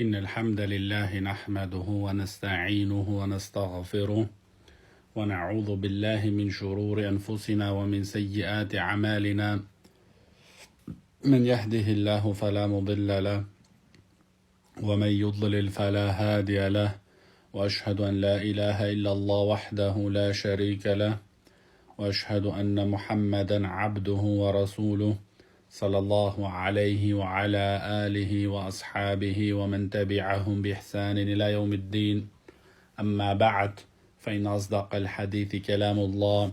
إن الحمد لله نحمده ونستعينه ونستغفره ونعوذ بالله من شرور أنفسنا ومن سيئات أعمالنا من يهده الله فلا مضل له ومن يضلل فلا هادي له وأشهد أن لا إله إلا الله وحده لا شريك له وأشهد أن محمدا عبده ورسوله صلى الله عليه وعلى آله وأصحابه ومن تبعهم بإحسان إلى يوم الدين. أما بعد، فإن أصدق الحديث كلام الله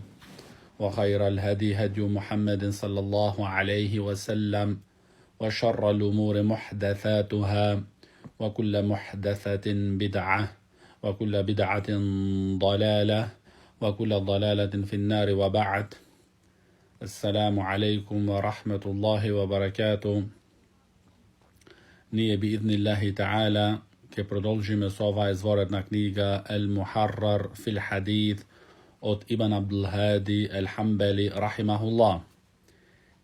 وخير الهدي هدي محمد صلى الله عليه وسلم وشر الأمور محدثاتها وكل محدثة بدعة وكل بدعة ضلالة وكل ضلالة في النار. وبعد. Assalamu alaikum wa rahmatullahi wa barakatuh. Nije bi idnillahi ta'ala ke продолжиме со ова изворедна книга Al-Muharrar fil Hadith od Ibn Abdul Hadi Al-Hanbali rahimahullah.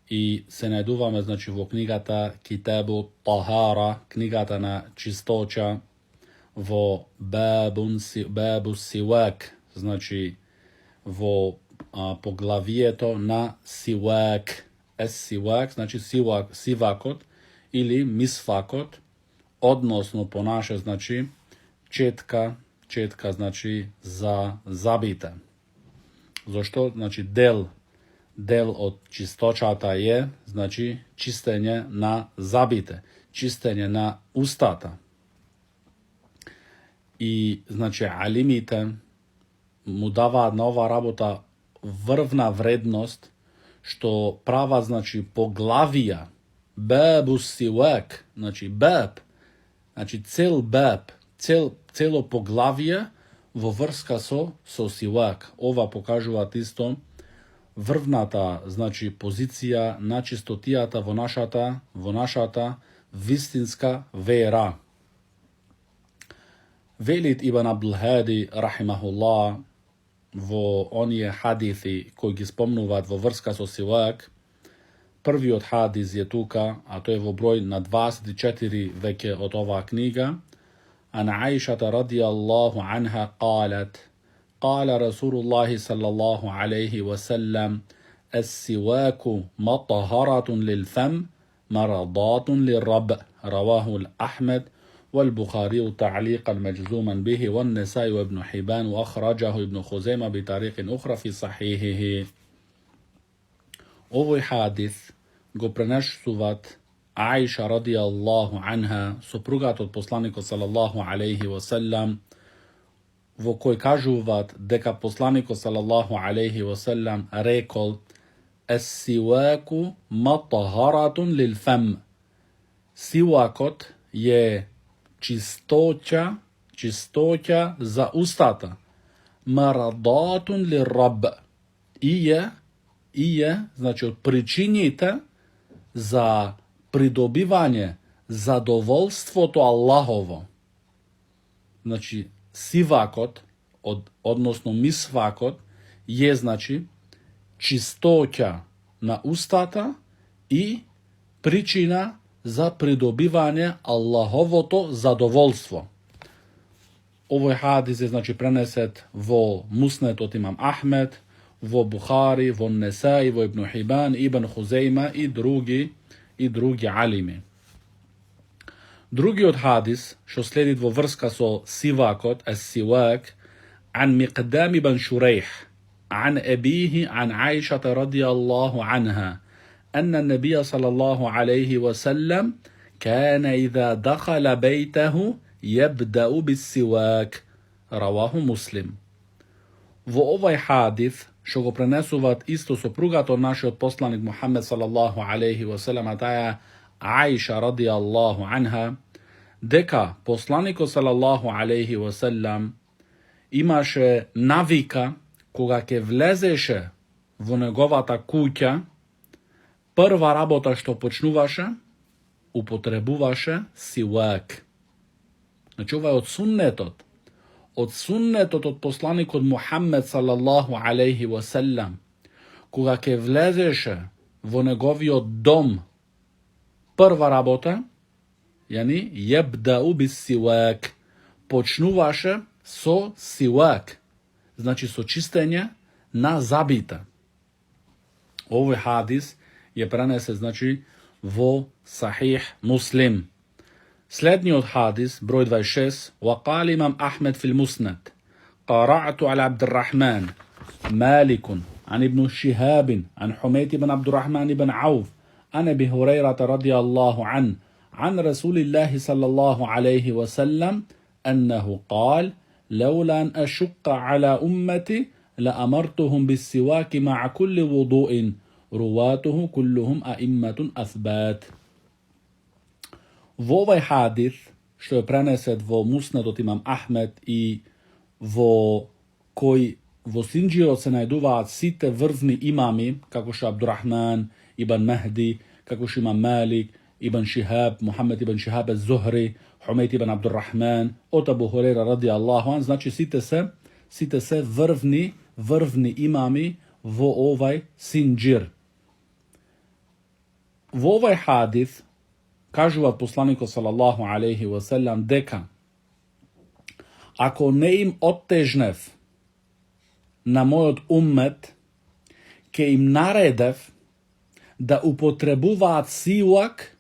I se najduvаме во книгата Китабу Tahara, книгата на чистоća, во бабу сивак, во поглавието на сивак. Сивак, сивакот или мисвакот, односно по наше четка за забите. Зашто? Дел од чисточата е, чистење на забите, чистење на устата. И, алимите му даваат на ова работа врвна вредност, што права, поглавија, бабу сивак, баб, цел баб, цело поглавие во врска со сивак. Ова покажуваат исто врвната, позиција на чистотијата во нашата вистинска вера. Велит Ибн Абдул Хади рахимахуллах во оние хадиси кои ги спомнуваат во врска со сивак. Првиот хадис е тука, а тој е во број на 24 веќе од оваа книга. Ан Аишата радијаллаху анха قالت قال رسول الله صلى الله عليه وسلم السواك مطهرة للفم مرضات للرب. رواه الأحمد والبخاري تعليقا مجزوما به والنسائي وابن حبان وأخرجه ابن خزيمة بطريق أخرى في صحيحه. Овој хадис го пренесуваат Аиша радијаллаху анха, сопругата од посланикот салаллаху алейхи васелам, во кој кажуваат дека посланикот салаллаху алейхи васелам рекол: "Ес-сиваку матахаратун лил фам." Сивакот е чистоća за устата. Марадатун ли раб. И е, од причините за придобивање задоволството Аллахово. Сивакот, односно мисвакот, е, чистоća на устата и причина за придобивање Аллаховото задоволство. Овој хадис е пренесет во Муснед имам Ахмед, во Бухари, во Несаи, во Ибн Хибан, Ибн Хузейма и други алими. Другиот хадис што следи во врска со сивакот, ес-сивак, ан Миқдам ибн Шурейх, ан абиhi ан Аишата радијаллаху анха, أن النبي صلى الله عليه وسلم كان إذا دخل بيته يبدأ بالسواك. رواه مسلم. Во овој хадис што го пренесуваат исто сопругата од нашиот посланик Мухамед салаллаху алейхи васелам, а таа Аиша радијаллаху анха, дека посланикот салаллаху алейхи васелам имаше навика кога ќе влезеше во неговата куќа, прва работа што почнуваше, употребуваше сивак. Ова е од суннетот од посланикот Мухамед салаллаху алейхи васелам. Кога ќе влезеше во неговиот дом, прва работа jebda'u bis siwak. Počnúvaše so siwak. Znači so čistenje na zabita. Ovaj hadis je prenese znači vo Sahih Muslim. Slednji od hadis, broj 26, وقال إمام أحمد في المسند قرأت على عبد الرحمن مالك عن ابن شهاب عن حميد بن عبد الرحمن بن عوف عن أبي هريرة رضي الله عنه عن رسول الله صلى الله عليه وسلم أنه قال لولا أن أشق على أمتي لأمرتهم بالسواك مع كل وضوء رواته كلهم أئمة أثبات. Vo ovaj hadith, što je preneset vo Musnad od Imam Ahmed i vo sinđio se najduvaat site vrvni imami, kako še Abdurrahman ibn Mahdi, kako še Imam Malik ibn Shihab, Muhammed ibn Shihab az-Zuhri, Humayd ibn Abdurrahman, od Abu Hurajra radijallahu an, znači site se vrvni imami vo ovaj sinđir. Vo ovaj hadith kažu od poslanika sallallahu alaihi wasallam deka ako ne im otežnev na moj ummet ke im naredev da upotrebuvat siwak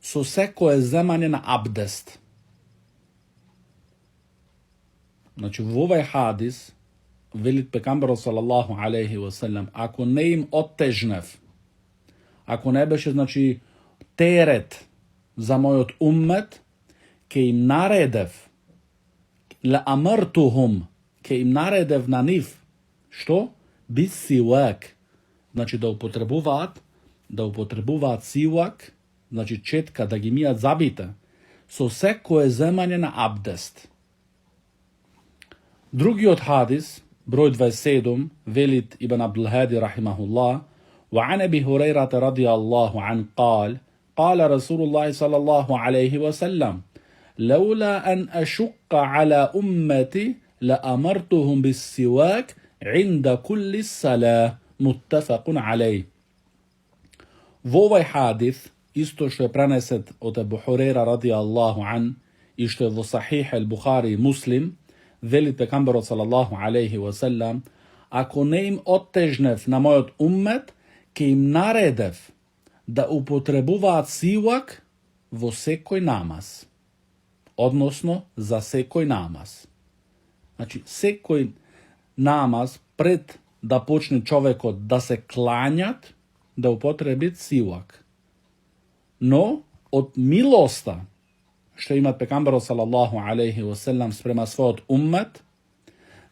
so se koje zemanje na abdest. Znači u ovaj hadis velit pekambero sallallahu alaihi wasallam ako ne im otežnev, ako ne beše znači teret za moj ummet, ke im naredev, la amartuhum, ke im naredev na njih, što? Bis siwak. Znači da upotrebuvat siwak, znači četka da gi mijat zabite, so se koje zemanje na abdest. Drugi od hadis, broj 27, velit ibn Abdul Hadi rahimahullah, وعن أبي هريرة رضي الله عنه قال قال رسول الله صلى الله عليه وسلم لولا أن أشق على أمتي لأمرتهم بالسواك عند كل الصلاة متفق عليه. Vo ovaj hadith, isto što je preneset od Abu Hurajra radijallahu an i što je vo Sahih al-Bukhari i Muslim, velit pekambero sallallahu alaihi wasallam, ako ne im otežnev na moj ummet, ke im naredev da upotrebuvat siwak vo sekoj namaz. Odnosno za sekoj namaz. Znači sekoj namaz pred da počne čovjek da se klanjat, da upotrebi siwak. No, od milosta što ima pekambero sallallahu alaihi wasallam sprema svoj ummet,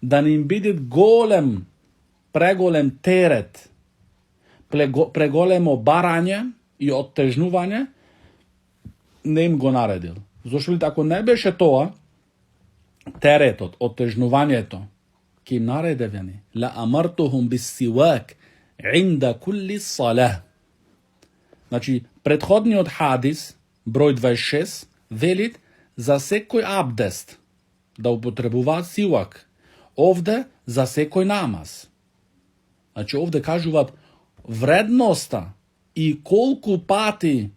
da nim bidit pregolem teret, pregolemo baranje i otežnuvanje, ne im go naredil. Zašto vidite, ako ne beše to, teret od otežnuvanje to, ki im naredevjani, la amartuhum bis siwak inda kulli salah. Znači, prethodni od hadis, broj 26, velit za sekoj abdest, da upotrebuvat siwak. Ovde za sekoj namaz. Znači, ovde kažu vrednosta i koliko pati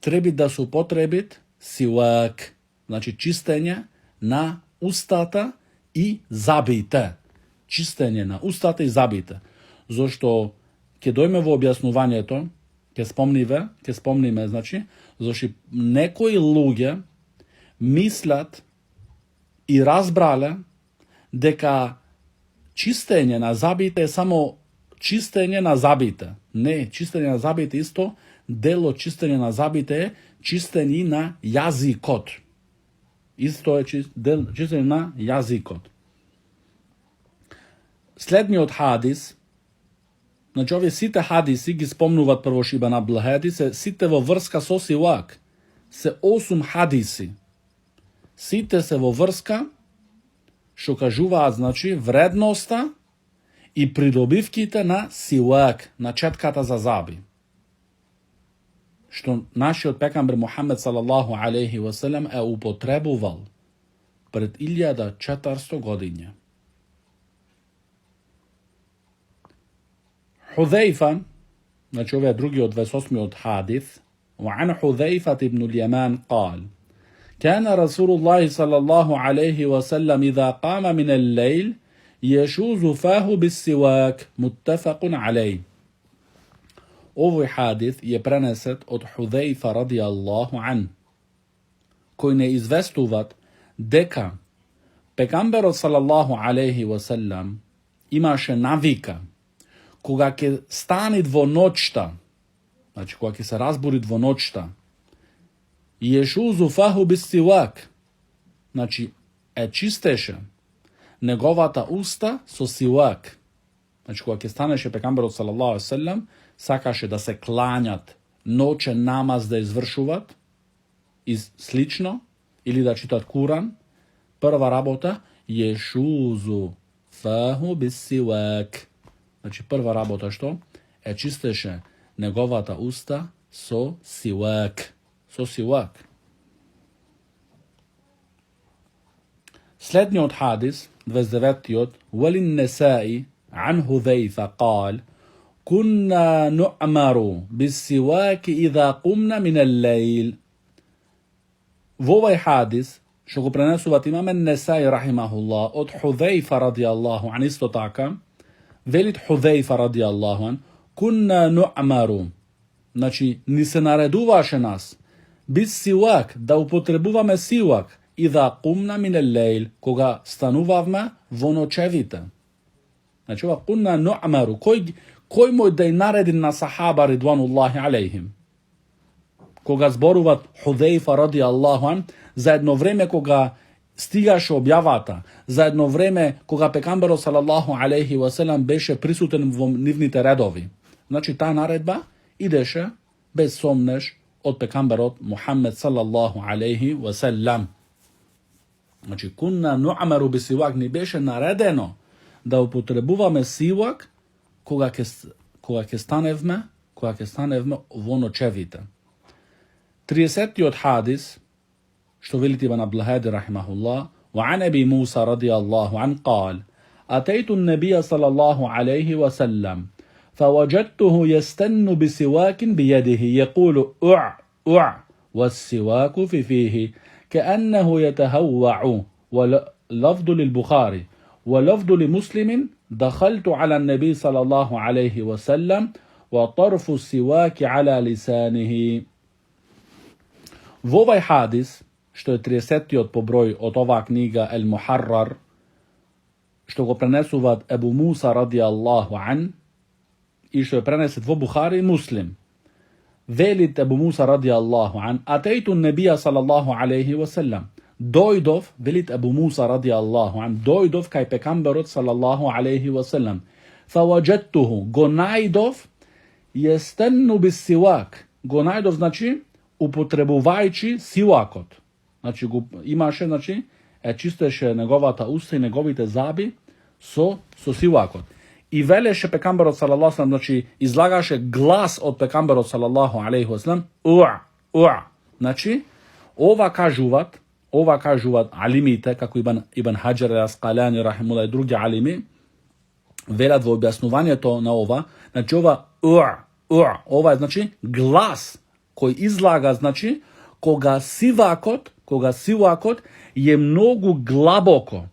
treba da se upotrebit siwak. Znači, čistenje na ustata i zabite. Čistenje na ustata i zabite. Zašto, ke dojme v objasnovanje to, ke spomnime, znači, zašto nekoji luge mislat i razbrale deka čistenje na zabite je samo čistenje na zabite. Ne, čistenje na zabite isto, delo čistenje na zabite je čistenje na jazikot. Isto je čistenje na jazikot. Slednji od hadis, znači ove site hadisi, gi spomnuvat prvo Ibn Abdul Hadi, se site vo vrska so siwak. Se 8 hadisi. Site se vo vrska, što kažuva, znači, vrednosta i pridobivkite na siwak, na četkata za zabi. Što naši od pekamber Muhammed sallallahu alaihi wasallam je upotreboval pred 1400 godinja. Hudhaifa, znači ovaj drugi od 28 od hadith, وعن حذيفة بن اليمان قال كان رسول الله صلى الله عليه وسلم إذا قام من الليل يشوز فاه بالسواك متفق عليه. Ovaj hadith je preneset od Hudhejfa radijallahu an, koji ne izvestuvat deka pejgamberot sallallahu alaihi wasallam imaše navika koga ke stani dvonoćta, znači koga ke se razburi dvonoćta, ješuzu fahu bis siwak, znači čisteše negovata usta so siwak, znači koga ke staneše pejgamberot sallallahu alaihi wasallam sakaše da se klanjat, noće namaz da izvršuvat, slično, ili da čitat Kuran, prva rabota je šuzu fahu bis siwak. Znači prva rabota što? Čisteše negovata usta so siwak. Slednji od hadis, 29. od Walin Nesai, an Hudhejfa, kal, كنا نؤمر بالسواك إذا قمنا من الليل. V ovaj hadis, što go prenesuvat imam Nesai rahimahullah od Hudhejfa radijallahu an, isto taka, velit Hudhejfa radijallahu an, kunna nu'maru, znači ni se nareduvaše nas, bis siwak, da upotrebuvame siwak, idha qumna min al-lejl, koga stanuvavme vo noćevite. Znači ova kunna nu'maru, koji moj da je naredin na sahaba ridvanullahi alaihim, koga zboruvat Hudhejfa radijallahu an, za jedno vreme koga stigaše objavata, za jedno vreme koga pejgambero sallallahu alaihi wasallam beše prisutan v nivnite redovi. Znači ta naredba ideše bez somneš od pejgamberot Muhammed sallallahu alaihi wasallam. Znači kunna nu'maru bi siwak, ni beše naredeno da upotrebuvame siwak koga ke stanevme vo noćevite. 30. od hadis, što veliti Ibn Abdulhadi rahimahullah, وعن أبي موسى رضي الله عنه قال أتيت النبي صلى الله عليه وسلم فوجدته يستن بسواك بيده يقول أع أع والسواك في فيه كأنه يتهوع. ولفظ للبخاري ولفظ لمسلم دخلت على النبي صلى الله عليه وسلم وطرف السواك على لسانه. V ovaj hadis, što je 30. od po broj od ova knjiga El Muharrar, što go prenesuvat Ebu Musa radijallahu an, i što je preneset vo Buhari i Muslim, velit Ebu Musa radijallahu an, atejtu nebija sallallahu alaihi wasallam, dojdov, velit Ebu Musa radijallahu an, dojdov kaj pejgamberot sallallahu alaihi wasallam, fa wajadtuhu, go najdov, jestennu bis siwak, go najdov znači upotrebuvajči siwakot. Znači imaše, znači čisteše negovata usta i negovite zabi so siwakot. I veleše pejgamberot sallallahu alaihi wasallam, znači izlagaše glas od pejgamberot sallallahu alaihi wasallam, u'a. Znači ova kažuvat alimite, kako Ibn Hajar al-Asqalani rahimullah i drugi alimi, velat v objasnovanje to na ova, znači ova ova je znači glas koji izlaga, znači koga siwakot je mnogo glaboko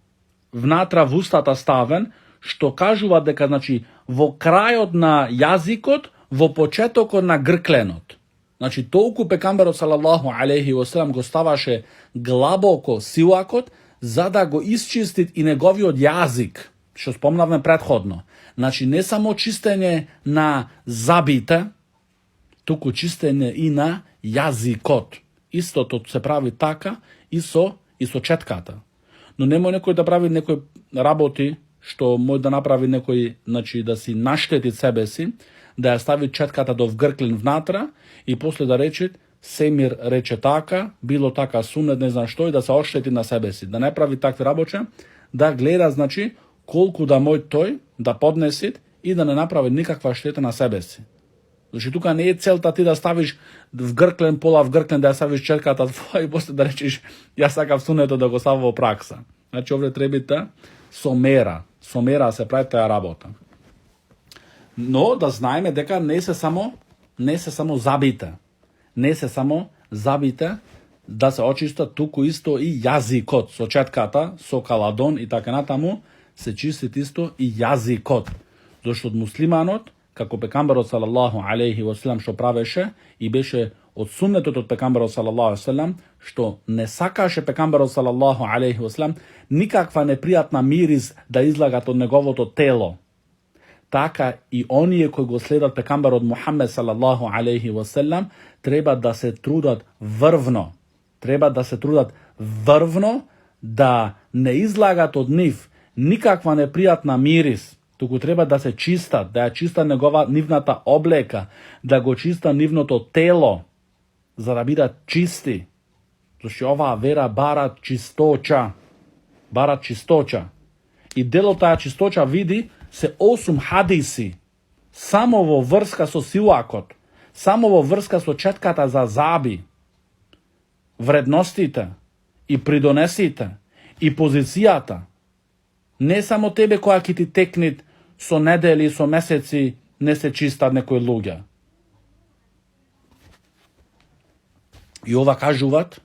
vnatra v ustata staven, što kažuva deka znači vo krajot na jazikot, vo početokot na grklenot. Znači toliko pejgamberot sallallahu alaihi wasallam go stavaše glaboko siwakot, zada go isčistit i negovi od jazik, što spomnavme prethodno. Znači ne samo čistenje na zabite, tuku čistenje i na jazikot. Isto to se pravi taka i so četkata. No nemoj nekoj da pravi nekoj raboti, što moj da napravi nekoj, znači da si našteti sebe si, da je stavi četkata do vgrklin vnatra i posle da reče, semir reče taka, bilo taka sunet, ne znam što, i da se ošteti na sebe si. Da ne pravi takve raboče, da gleda, znači, koliko da moj toj, da podnesit i da ne napravi nikakva šteta na sebe si. Znači tuka ne je celta ti da staviš vgrklen, pola vgrklen, da staviš četkata tvoja i posle da rečeš, ja sakav suneto da go stavimo praksa. Znači ovdje trebite somera se pravi ta rabota. No, da znajme deka ne se samo zabite. да се очиста туку исто и јазикот, со четката, со каладон и така натаму, се чистит исто и јазикот. Зашто од муслиманот, како пекамберот салаллаху алейхи васелам што правеше и беше од суннетот од пекамберот салаллаху алейхи васелам, што не сакаше пекамберот салаллаху алейхи васелам никаква непријатна мирис да излагат од неговото тело. Така и оние кои го следат пекамберот Мухамед салаллаху алейхи васелам треба да се трудат врвно. Треба да се трудат врвно да не излагат од нив никаква непријатна мирис, туку треба да се чистат, да ја чиста нивната облека, да го чиста нивното тело, за да бидат чисти. Зашто оваа вера бара чисточа. Бара чисточа. И дел од таа чисточа види се 8 хадиси, само во врска со силакот, само во врска со четката за заби, вредностите и придонесите и позицијата. Не само тебе која ќе ти текнит со недели, со месеци, не се чистат некои луѓе. И ова кажуват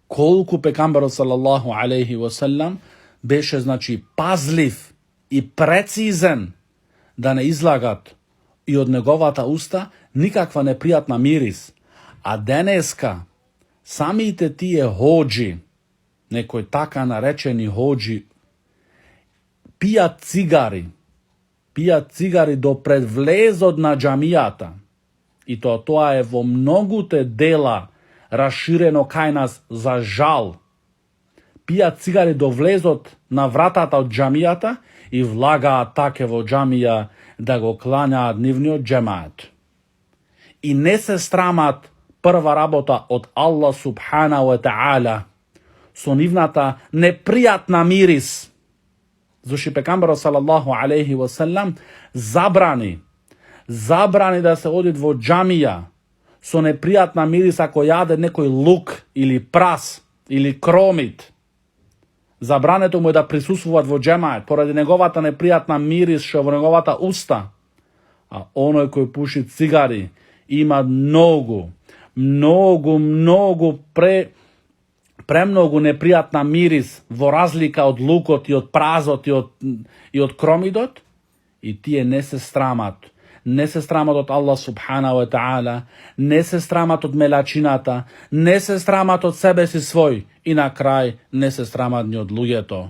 колку пекамберот салаллаху алейхи васелам беше, значи, пазлив и прецизен да не излагат и од неговата уста никаква непријатна мирис. А денеска самите тие хоџи, некои така наречени хоџи, пијат цигари до пред влезот на џамијата. И тоа е во многуте дела расширено кај нас, за жал. Пијат цигари до влезот на вратата од џамијата и влагаат таке во џамија да го клањаат нивниот џемаат. И не се срамат прва работа од Аллах субхана ва таала со нивната непријатна мирис. Зашто пекамберот салаллаху алейхи васелам забрани да се одит во џамија со непријатна мирис ако јаде некој лук или прас или кромит. Забрането му е да присуствуваат во џемаат поради неговата непријатна мирис што во неговата уста. А оној кој пуши цигари има премногу непријатна мирис во разлика од лукот и од празот и од кромидот, и тие не се страмат. Не се страмат од Аллах субхана ва таала, не се страмат од мелачината, не се страмат од себе си свој и на крај не се страмат ни од луѓето.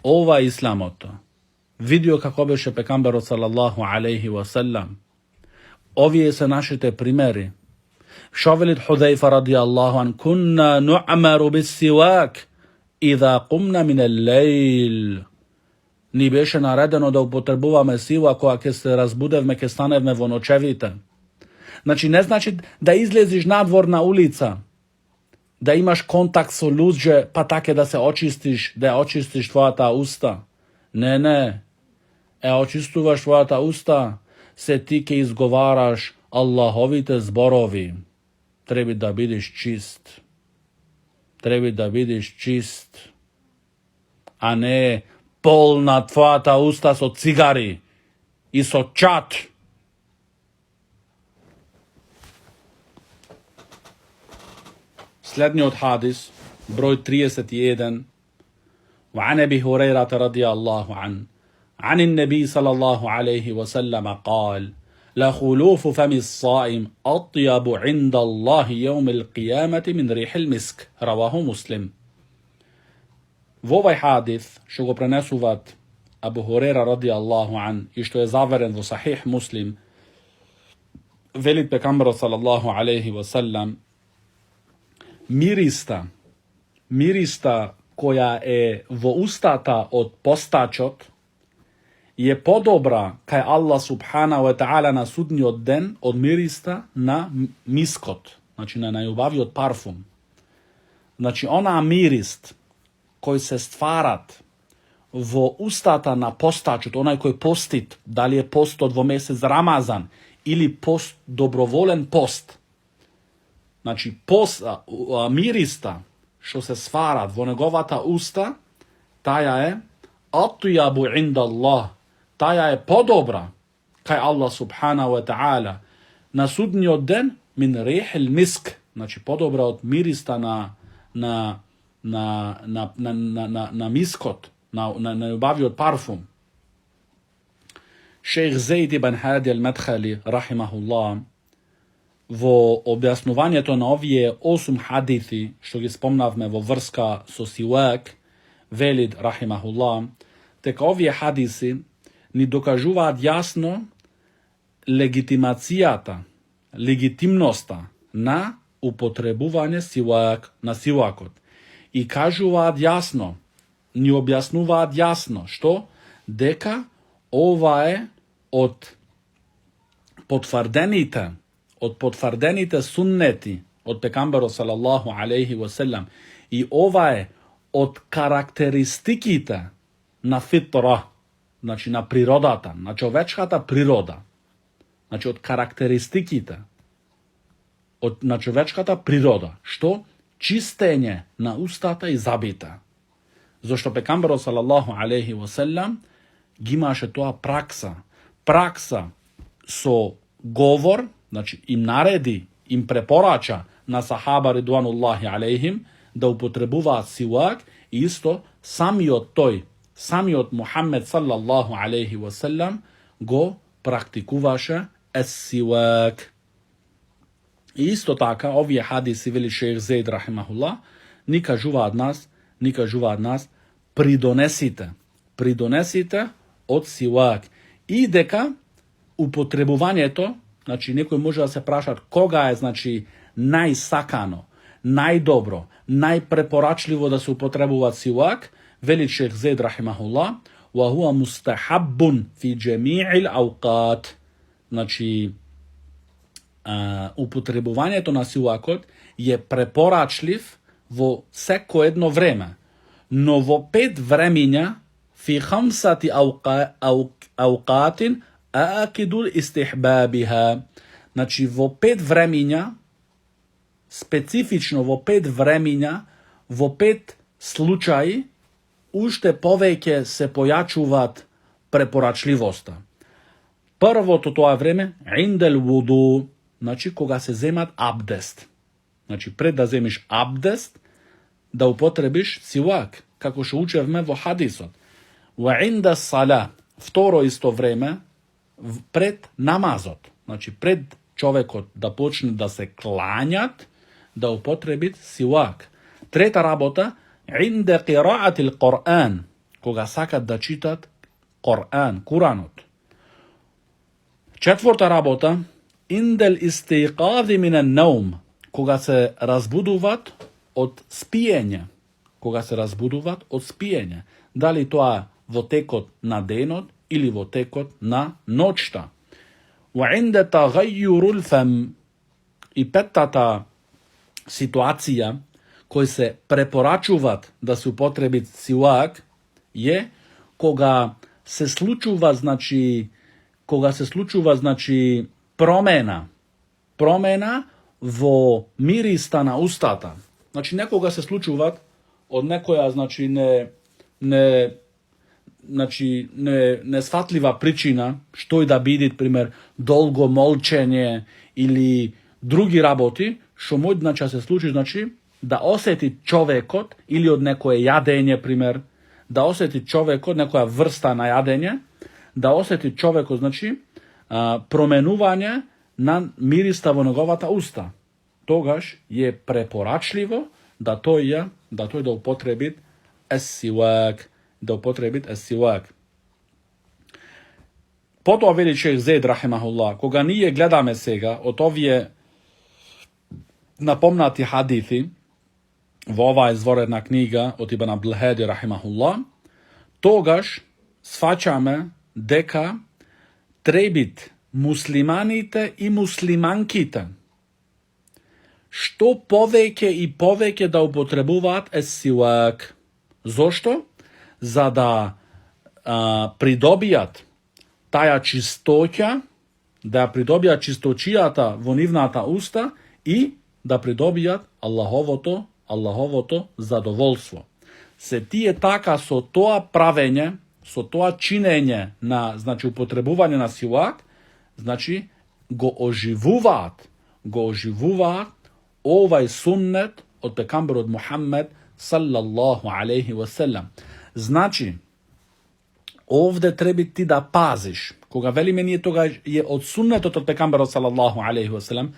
Ова е исламот. Видео како беше пекамберот салаллаху алейхи васелам. Овие се нашите примери. Шо велит Худейфа радијаллаху ан, кунна нуъмару биссивак идha qumna min al-layl. Ни беше наредено да употребуваме сила кога ќе се разбудевме, ќе станевме во ночевите. Значи не значи да излезиш надвор на улица, да имаш контакт со луѓе, па таке да се очистиш, да ја очистиш твојата уста. Не. Очистуваш твојата уста, се ти ќе изговараш Аллаховите зборови. Треба да бидеш чист. Треба да бидеш чист. А не полна твојата уста со цигари и со чат. Следниот хадис, број 31, وعن أبي هريرة رضي الله عنه عن النبي صلى الله عليه وسلم قال لخلوف فم الصائم أطيب عند الله يوم القيامة من ريح المسك. رواه مسلم. Во овај хадис, што го пренесуваат Абу Хурейра радијаллаху ан и што е заверен во Сахих Муслим, велит пекамберот салаллаху алейхи васелам, мириста која е во устата од постачот е подобра кај Аллах субхана ва таала на судниот ден од мириста на мискот, значи на најубавиот парфум. Значи онаа мирист кој се стварат во устата на постачот, онај кој постит, дали е постот во месец Рамазан или пост, доброволен пост. Значи мириста што се сварат во неговата уста, таја е атјабу инда Аллах, таја е подобра кај Аллах субхана ва таала на судниот ден min rihil misk, znači podobra od mirista na miskot, na ljubavi od parfum. Šejh Zaid ibn Hadi al-Madkhali, rahimahullah, vo objasnovanje to na ovije 8 hadithi, što gi spomnavme vo vrska so siwak, velid, rahimahullah, tek ovije hadisi ni dokažuvat jasno legitimnosta na upotrebovanje na siwakot. I kažuvat jasno, ni objasnuvat jasno, što deka ova je od potvrdenite sunneti od pekambera sallallahu alaihi wasallam i ova je od karakteristikite na fitra, znači na prirodata, na čovečkata priroda, znači od karakteristikite na čovečkata priroda, što čistenje na ustata i zabita. Zašto pekambera sallallahu alaihi wasallam gimaše toa praksa so govor, znači im naredi, im preporača na sahaba ridvanullahi alaihim da upotrebuva siwak i isto sami od Muhammed sallallahu alaihi wasallam go praktikuvaše siwak. I isto taka, ovije hadisi veli šejh Zaid rahimahullah, ni kažuva od nas, pridonesite od siwak. I deka upotrebovanje to, znači neko može da se prašat koga je znači najsakano, najdobro, najpreporačljivo da se upotrebovat siwak, veli šejh Zaid rahimahullah, wa huwa mustahabbun fi jami'il awqat. Znači upotrebovanje to na siwakot je preporačljiv vo seko jedno vreme, no vo 5 vremenja fi khamsati awqatin akidul istihbabiha. Znači vo 5 vremenja, specifično vo 5 vremenja, vo 5 slučaji ušte poveke se pojačuvat preporačljivosta. Prvo to je vreme indel wudu, znači koga se zemat abdest. Znači pred da zemiš abdest, da upotrebiš siwak, kako što učevme vo hadisot. Wa inda salah, vtoro isto vreme, pred namazot. Znači pred čovekot da počne da se klanjat, da upotrebit siwak. Treta rabota, inda qira'atil Qur'an, koga sakat da čitat Kuranot. Četvrta rabota, indel istiqazi minan naum, koga se razbuduvat od spijenja. Da li to je votekot na denot ili votekot na noćta. Wa inda taghayyurul fam, i petata situacija koji se preporačuvat da se upotrebi siwak je koga se slučuva znači promena vo mirista na ustata. Znači nekoga se slučuvat od nekoja znači neshvatljiva pričina, što je da bidit, primjer, dolgo molčenje ili drugi raboti, što može znači se sluči, znači da osjeti čovekot ili od nekoje jadenje, primjer, da osjeti čovekot nekoja vrsta na jadenje, da osjeti čovekot znači promenuvanje na mirista vo njegovata usta. Togaž je preporačljivo da to je da upotrebit siwak. Potom veli šejh Zaid rahimahullah, koga nije gledame sega, od ovije napomnati hadithi, ova je zvorena knjiga od Ibn Abdul Hadi rahimahullah, togaž svačame deka trebit muslimanite i muslimankite što poveke da upotrebuvat siwak. Zašto? Za da pridobijat taja čistoća, da pridobijat čistočijata vonivnata usta i da pridobijat Allahovo zadovoljstvo. Se tije taka so toa pravenje, so toa činenje na, znači upotrebovanje na siwak, znači go oživuvat, го оживуваат овај суннет од пекамберот Мухаммед саллаллаху алейхи васелам. Значи, овде треба ти да пазиш. Кога велиме ние тога е од суннетот од пекамберот саллаллаху алейхи васелам,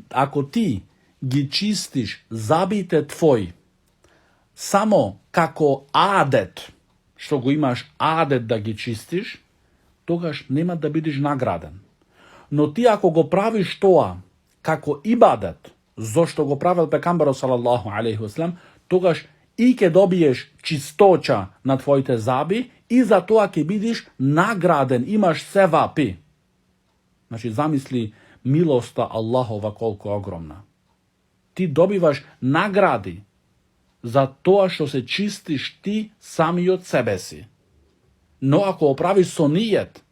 ако ти ги чистиш забите твои само како адет, што го имаш адет да ги чистиш, тогаш нема да бидеш награден. Но ти ако го правиш тоа како ибадет, зошто го правил пекамберот саллаллаху алейхи васелам, тогаш и ќе добиеш чисточа на твоите заби и за тоа ќе бидеш награден, имаш севапи. Значи, замисли милоста Аллахова колку огромна. Ти добиваш награди за тоа што се чистиш ти самиот себе си. Но ако оправиш со нијет,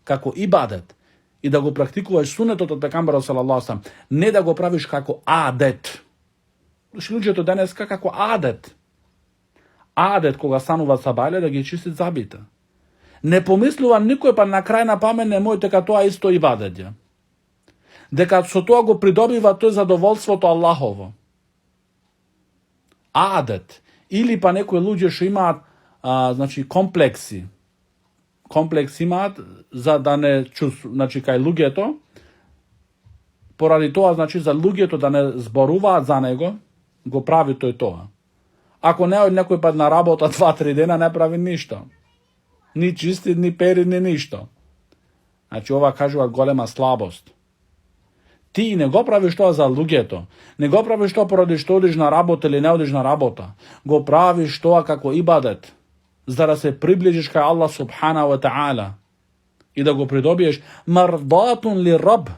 како ибадет, и да го практикуваш сунетот од пекамберот саллаллаху алейхи васелам, не да го правиш како адет. Луѓето денеска како адет. Адет кога станува сабајле да ги чистит забите. Не помислува никој па на крај на памет немој дека тоа исто ибадет ја. Дека со тоа го придобива тој задоволството Аллахово. Адет. Или па некои луѓе што имаат значи комплекси. Комплекс имаат за да не значи кај луѓето, поради тоа значи за луѓето да не зборуваат за него, го прави тој тоа. Ако не од некој пат на работа 2-3 дена не прави ништо. Ни чисти, ни пери, ни ништо. Значи ова кажува голема слабост. Ти не го правиш тоа за луѓето. Не го правиш тоа поради што одиш на работа или не одиш на работа. Го правиш тоа како ибадет, за да се приближиш кај Аллах субхана ва таала и да го придобиеш мардатун ли раб.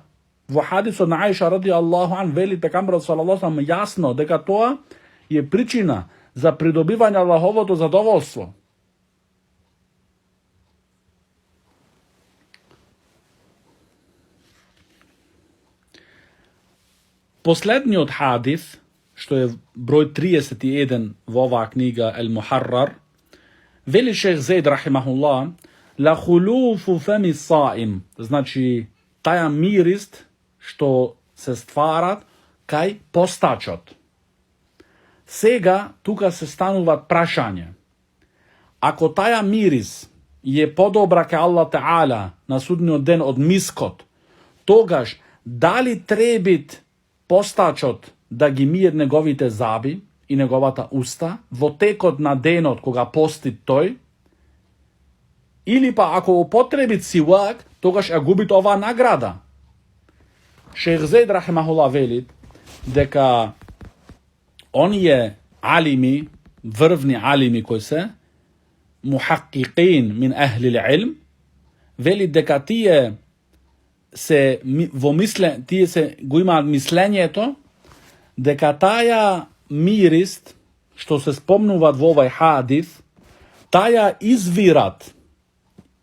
Во хадисот на Аиша ради Аллаху ан вели пекамберот саллаллаху алейхи васелам јасно дека тоа е причина за придобивање Аллаховото задоволство. Последниот хадис, што е број 31 во оваа книга Ел Мухаррар, вели шех Зейд рахимахуллах, ла хулуфу феми саим, значи таја мирист што се стварат кај постачот. Сега тука се стануваат прашање. Ако таја мирис е подобра кај Аллах Таала на судниот ден од мискот, тогаш дали требит постачот да ги мие неговите заби и неговата уста во текот на денот кога пости тој, или па ако употребит сивак, тогаш ја губит оваа награда. Шех Зейд рахимахуллах вели дека оние алими, врвни алими кои се мухаққиқин мин ахли илм, вели дека тие се во тие се го имаат мислењето дека таја мирист што се спомнуваат во овај хадис, таја извират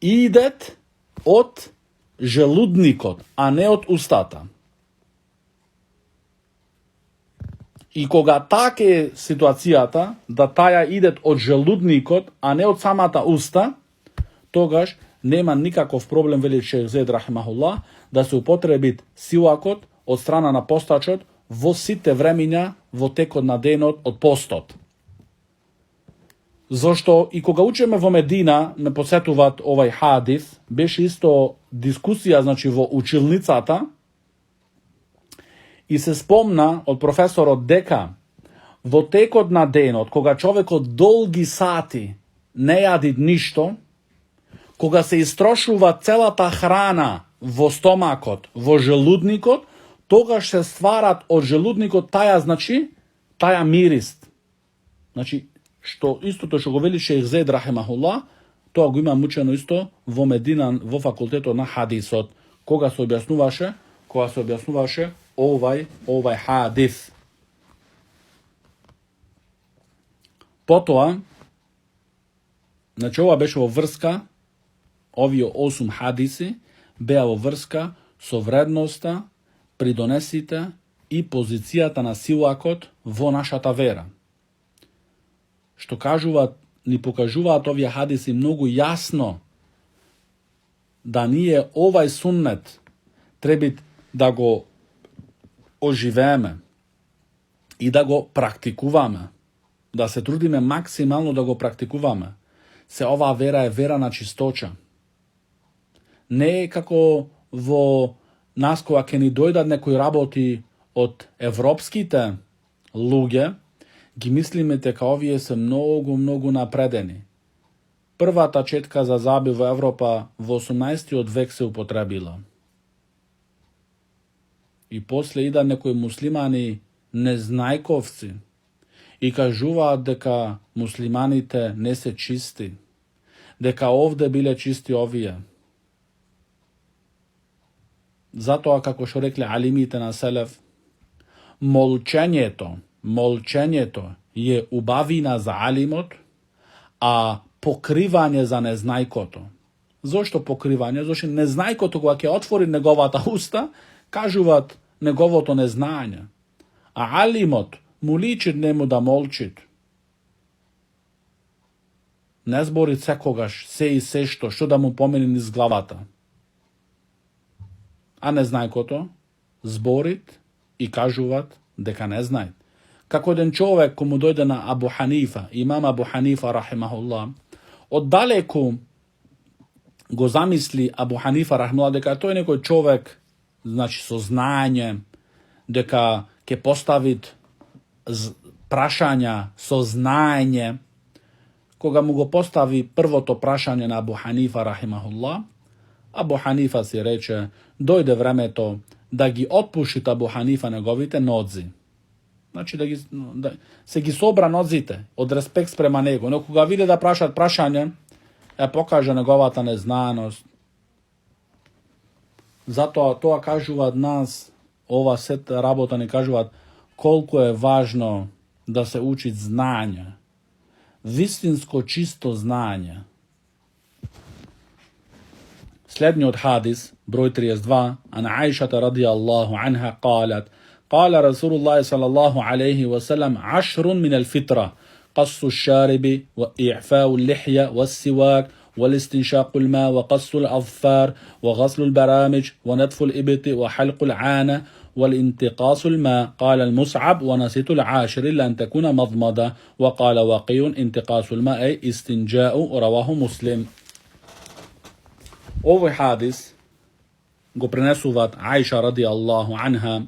идет од желудникот, а не од устата. И кога така е ситуацијата, да таја идет од желудникот, а не од самата уста, тогаш нема никаков проблем, вели шех Зейд рахимахуллах, да се употребит силакот од страна на постачот во сите времиња во текот на денот од постот. Зошто и кога учеме во Медина, ме посетуваат овај хадис, беше исто дискусија, значи во училницата, и се спомна од професорот дека во текот на денот, кога човекот долги сати не јади ништо, кога се истрошува целата храна во стомакот, во желудникот, тогаш се стварат од желудникот таја мирист. Значи, што истото што го вели шех Зейд рахимахуллах, тоа го има мучено исто во Медина, во факултетот на хадисот, кога се објаснуваше овај хадис. Потоа, значи ова беше во врска, овие 8 хадиси беа во врска со вредноста, придонесите и позицијата на силакот во нашата вера. Што кажуваат, ни покажуваат овие хадиси многу јасно да ние овај суннет треба да го оживееме и да го практикуваме, да се трудиме максимално да го практикуваме, се оваа вера е вера на чисточа. Не е како во нас кога ќе ни дојдат некои работи од европските луѓе, ги мислиме дека овие се многу напредени. Првата четка за заби во Европа во 18 век се употребила. И после идат некои муслимани незнајковци и кажуваат дека муслиманите не се чисти, дека овде биле чисти овие. Затоа, како што рекле алимите на Селев, молчењето е убавина за алимот, а покривање за незнајкото. Зошто покривање? Зошто незнајкото кога ќе отвори неговата уста, кажуваат неговото незнање. А алимот му личи нему да молчит. Не збори секогаш се и се што да му помине низ главата. А незнајкото зборит и кажуваат дека не знаат. Како еден човек кој му дојде на Абу Ханифа, имам Абу Ханифа рахимахуллах, оддалеку го замисли Абу Ханифа рахимахуллах дека тој некој човек, значи со знаење, дека ќе поставит прашања со знаење. Кога му го постави првото прашање на Абу Ханифа рахимахуллах, Абу Ханифа си рече, дојде времето да ги отпушит Абу Ханифа неговите нодзи. Значи да се ги собра нодзите од респект спрема него, но кога виде да прашат прашање, покаже неговата незнаност. Затоа тоа кажуваат нас, ова сет работа ни кажуваат колку е важно да се учи знање. Вистинско чисто знање. Следниот хадис, број 32, ан Аишата радијаллаху анха قالت قال رسول الله صلى الله عليه وسلم 10 من الفطرة قص الشارب وإعفاء اللحية والسواك والاستنشاق الماء وقص الأظفار وغسل البرامج ونتف الإبط وحلق العانة والانتقاص الماء. قال المصعب ونسيت العاشر إلا أن تكون مضمضة. وقال وقي انتقاص الماء أي استنجاء. رواه مسلم. Овој хадис го пренесуваат Аиша радијаллаху анха,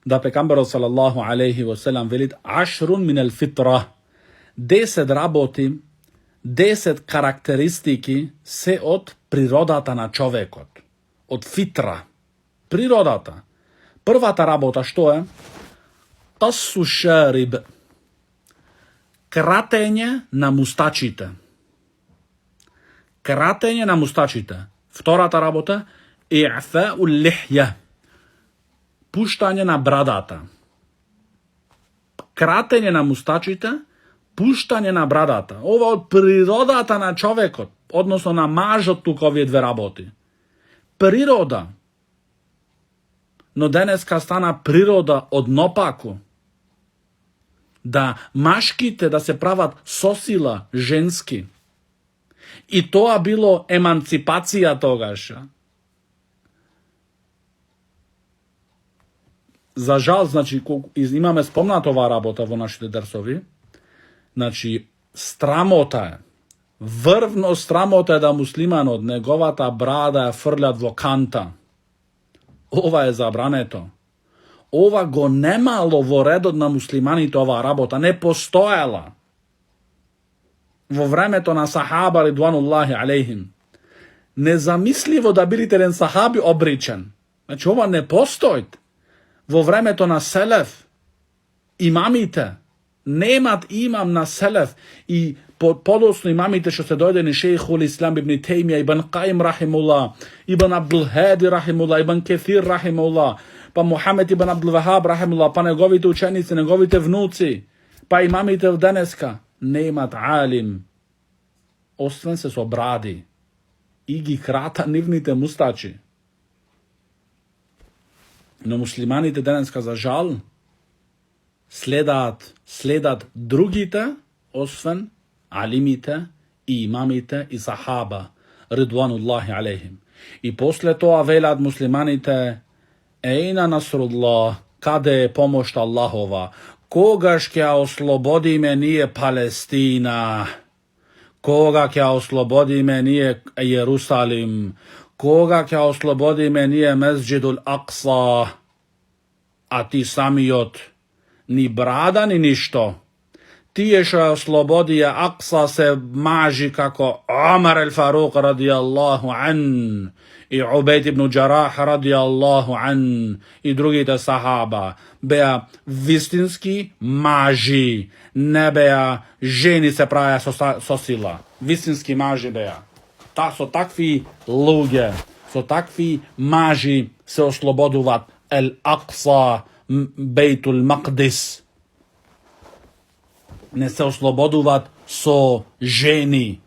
да пекамберот салаллаху алейхи васелам велит 10 минел фитра, 10 работи, 10 карактеристики се од природата на човекот, од фитра, природата. Првата работа што е? Касу шариб, кратење на мустачите. Кратење на мустачите. Втората работа и'фа'у лихја, пуштање на брадата. Кратење на мустачите, пуштање на брадата. Ова од природата на човекот, односно на мажот тука овие две работи. Природа. Но денеска стана природа од нопаку. Да машките да се прават сосила женски. И тоа било еманципација тогаш. За жал, значи, имаме спомнат оваа работа во нашите дерсови, значи, страмота е, врвно страмота е да муслиманот неговата брада ја фрлят во канта. Ова е забрането. Ова го немало во редот на муслиманите оваа работа, не постоела. Во времето на сахаба ридвануллахи алейхим. Незамисливо да бидете еден сахаби обричен. Значи, ова не постои. Во времето на Селев, имамите, немат имам на Селев и подосно имамите што се дојдени шејхул Ислам ибн Теймија, ибн Каим рахимулла, ибн Абдул Хади рахимулла, ибн Кефир рахимулла, па Мухамед ибн Абдул Вахаб рахимулла, па неговите ученици, неговите внуци, па имамите в денеска, немат алим, освен се со бради и ги крата нивните мустачи. Но муслиманите денеска, за жал, следат другите, освен алимите и имамите и сахаба, ридвануллахи алейхим. И после тоа велат муслиманите, ейна насруллах, kada je pomoć Allahova. Koga ќе ослободиме ние Палестина? Кога ќе ослободиме ние Јерусалим? Кога ќе ослободиме ние Месџидул Акса? А ти самиот ни брада ни ништо. Тие што ја ослободија Акса се мажи како Омар ел Фарук радијаллаху ан и Убейд ибн Џарах радијаллаху ан и другите сахаба. Беа вистински мажи, не беа жени се правеа со сила. Вистински мажи беа. Со такви луѓе, со такви мажи се ослободуваат ел Акса, Бейтул Макдис. Не се ослободуваат со жени.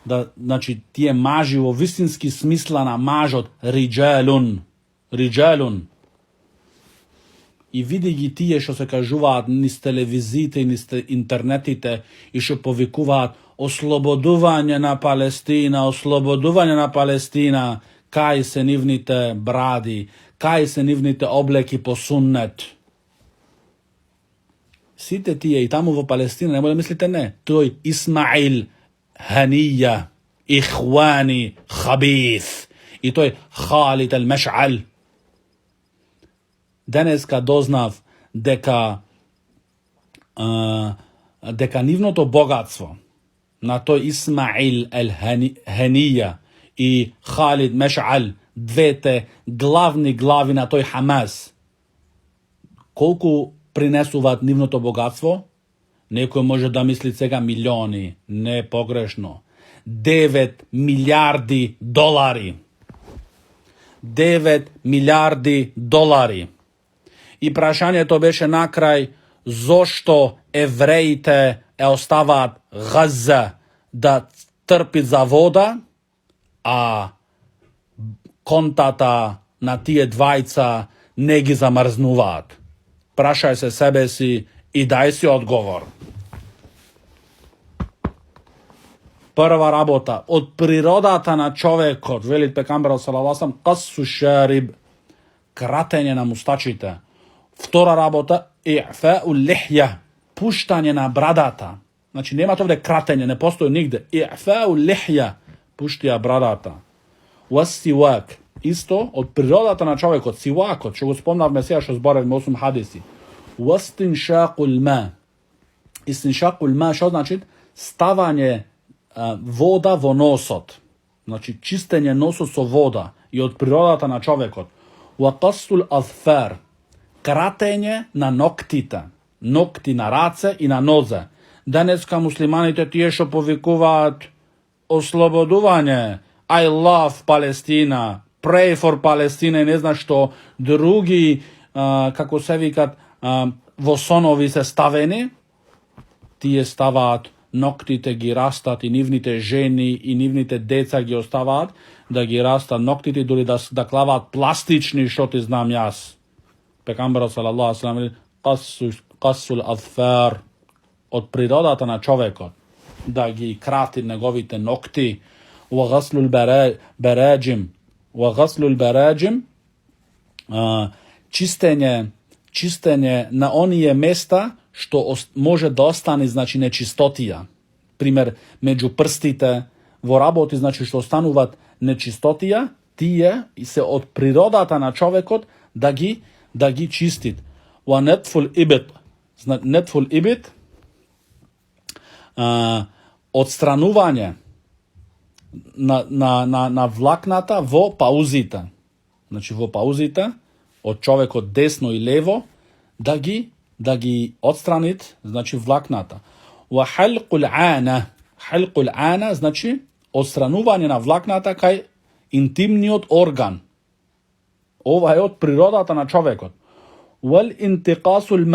Значи, тие мажи во вистински смисла на мажот, риджалун. И види ги тие што се кажуваат низ телевизиите и низ интернетите и што повикуваат ослободување на Палестина, кај се нивните бради, кај се нивните облеки по суннет. Сите тие и таму во Палестина, нема да мислите не, тој Исмаил Ханија, Ихвани Хабис и тој Халид ел Меш'ал. Денеска дознав дека нивното богатство на тој Исмаил ел Ханија и Халид Меш'ал, двете главни глави на тој Хамас, колку принесуваат нивното богатство? Некој може да мисли сега милиони. Не, погрешно. 9 милиарди долари. 9 милиарди долари. И прашањето беше на крај, зошто евреите оставаат Газа да трпи за вода, а контата на тие двајца не ги замрзнуваат? Прашај се себе си и дај си одговор. Прва работа, од природата на човекот, вели пекамберот салаллаху алейхи ва салем, касу шариб, кратење на мустачите. Втора работа, и'фа'у лихја, пуштање на брадата. Значи нема овде кратење, не постои нигде. И'фа'у лихја, пуштија брадата. Вассивак, исто од природата на човекот, сивакот, што го спомнавме сега што зборевме 8 хадиси. Вастиншакул ма. Истиншакул ма што значи? Ставање вода во носот. Значи чистење носот со вода и од природата на човекот. Вакасул азфар, кратење на ноктите, нокти на раце и на нозе. Денеска муслиманите тие што повикуваат ослободување, I love Palestina, pray for Palestina, не знам што, други, како се викат, во сонови се ставени, тие ставаат, ноктите ги растат и нивните жени и нивните деца ги оставаат, да ги растат ноктите, дури да клаваат пластични, што ти знам јас. Пекамберот салаллаху алейхи ва салем, касул азфар, од природата на човекот, да ги крати неговите нокти, وغسل البراجم чистење на оние места што може да остане, значи нечистотија. Пример, меѓу прстите во работи, значи што остануваат нечистотија, тие се од природата на човекот да ги чистит. Wa netful ibit, одстранување на влакната во паузите. Значи во паузите од човекот десно и лево да ги одстранит, значи влакната. Ва халқул ана, значи одстранување на влакната кај интимниот орган. Ова е од природата на човекот. Вал интиқасул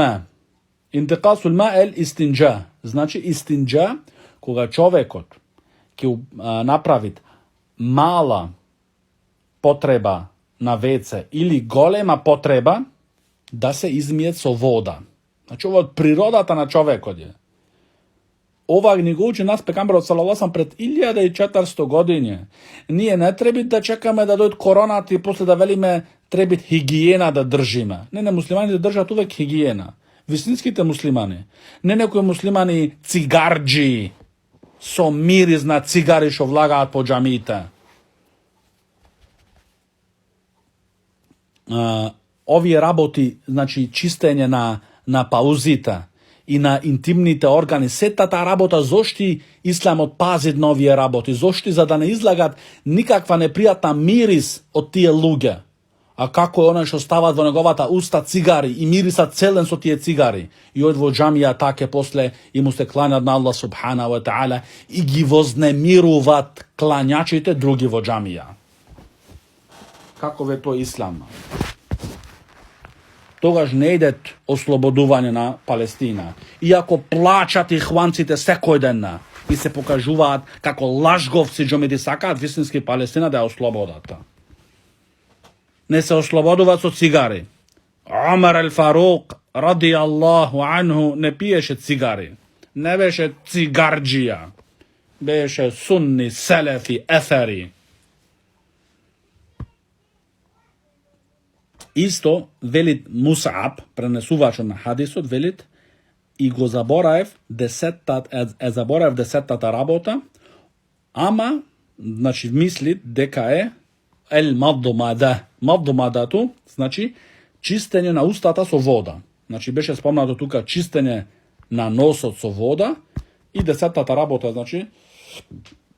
ма ел истинџа, значи истинџа кога човекот ќе направит мала потреба на веце или голема потреба да се измиет со вода. Значи ова од природата на човекот е. ova ни го учи нас пекамберот салаллаху пред 1400 години. Ние не треба да чекаме да дојде короната и после да велиме треба хигиена да држиме. Не, муслиманите држат увек хигиена. Вистинските муслимани. Не некои муслимани цигарџи со мирис на цигари што влагаат по џамиите. Овие работи, значи чистење на паузите и на интимните органи, сета таа работа, зошти Исламот пази на овие работи, зошти за да не излагат никаква непријатна мирис од тие луѓе. А како е оној што стават во неговата уста цигари и мирисат целен со тие цигари и од во џамија таке после и му се кланят на Аллах субхана ва таала и ги вознемируваат клањачите други во џамија. Каков е тој Ислам? Тогаш не идет ослободување на Палестина. Иако плачат и хванците секој ден и се покажуваат како лажговци џомиди сакаат вистински Палестина да ја ослободат. Не се ослободуваат со цигари. Омар ал-Фарук ради Аллаху анху не пиеше цигари. Не беше цигарџија. Беше сунни, селефи, ефери. Исто велит Мусаб, пренесувачот на хадисот, велит и го забораев десеттата работа, ама, значи, мисли дека е маддумадату, значи, чистење на устата со вода. Значи, беше спомнато тука чистење на носот со вода и десеттата работа, значи,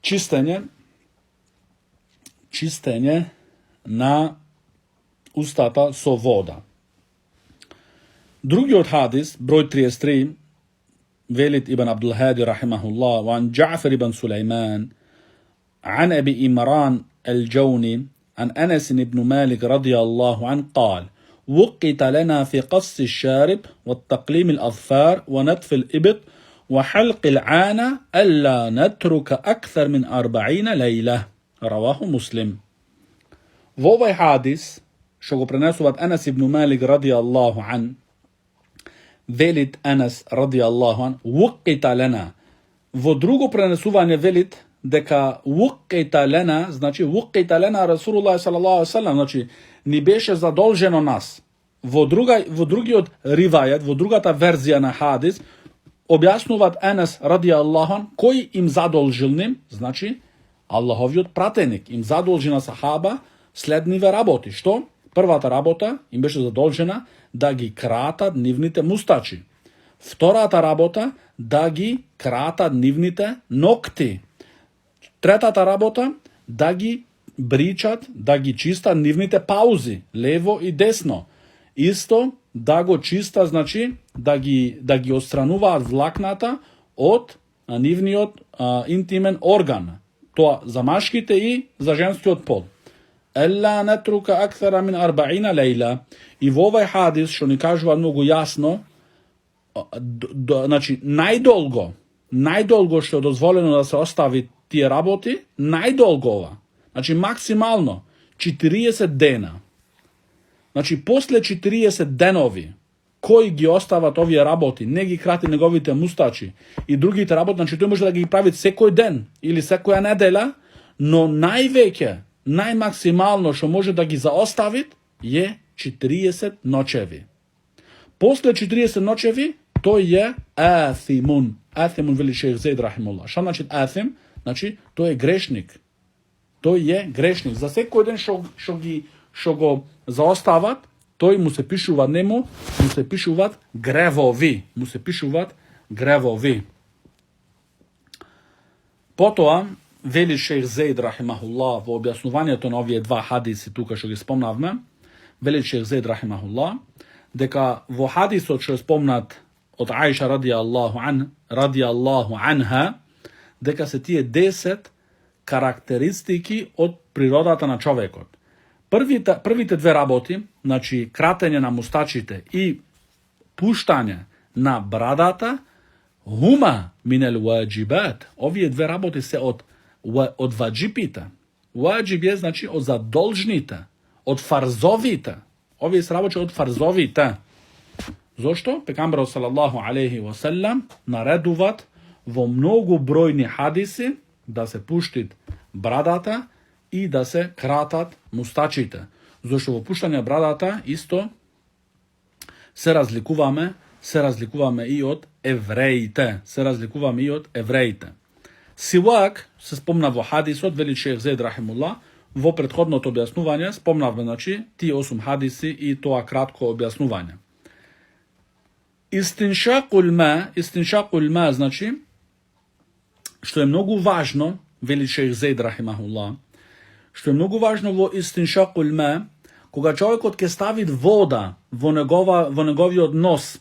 чистење на устата со вода. Другиот хадис, број 33, велит Ибн Абдул Хади рахимахуллах, وعن جعفر بن سليمان عن أبي إمران الجوني عن أنس بن مالك رضي الله عنه قال: وقت لنا في قص الشارب والتقليم الأظفار ونتف الإبط وحلق العانة ألا نترك أكثر من 40 ليلة. رواه مسلم. Во овој хадис што го пренесуваат Анас ибн Малик ради Аллаху ан, велит Анас ради Аллаху ан, вуқита лена. Во друго пренесување велит дека вуқита лена, значи вуқита лена Расулуллах салаллаху алейхи ва салам, значи ни беше задолжено нас. Во другиот ривајат, во другата верзија на хадис, објаснуваат Анас ради Аллаху ан, кој им задолжил ним, значи Аллаховиот пратеник им задолжи на сахаба следниве работи. Што? Првата работа им беше задолжена да ги кратат нивните мустачи. Втората работа да ги кратат нивните нокти. Третата работа да ги бричат, да ги чистат нивните паузи, лево и десно. Исто да го чиста, значи да ги отстрануваат влакната од нивниот интимен орган. Тоа за машките и за женскиот пол. Ела нетрука акthara min 40 лейла. И во овој хадис што ни кажува многу јасно, значи најдолго што е дозволено да се остави тие работи, најдолго, значи максимално 40 дена. Значи после 40 денови кој ги остават овие работи, не ги крати неговите мустачи и другите работи, значи тој може да ги прави секој ден или секоја недела, но најмаксимално што може да ги заостави е 40 ночеви. После 40 ночеви тој е афимун. Афимун вели шејх Зейд рахимуллах. Што значи афим? Значи тој е грешник. Тој е грешник. За секој ден што го заостават, тој му се пишува нему, му се пишуваат гревови. Потоа вели шејх Зейд рахимахуллах во објаснувањето на овие два хадиси тука што ги спомнавме, вели шејх Зейд рахимахуллах дека во хадисот што е спомнат од Аиша ради Аллаху анха, дека се тие 10 карактеристики од природата на човекот. Првите две работи, значи кратење на мустачите и пуштање на брадата, хума минел ваџибат. Овие две работи се од ваџибите. Ваџиб е значи од задолжните, од фарзовите. Овие се работи од фарзовите. Зошто? Пекамберот салаллаху алейхи ва салам наредуваат во многу бројни хадиси да се пуштит брадата и да се кратат мустачите. Зашто во пуштање брадата исто се разликуваме и од евреите. Сивак се спомна во хадисот, вели шех Зейд рахимуллах, во претходното објаснување спомнавме, значи, тие 8 хадиси и тоа кратко објаснување. Истиншакул ма, значи, што е многу важно, вели шех Зейд рахимахуллах, што е многу важно во истиншакул ма, кога човекот ќе стави вода во неговиот нос,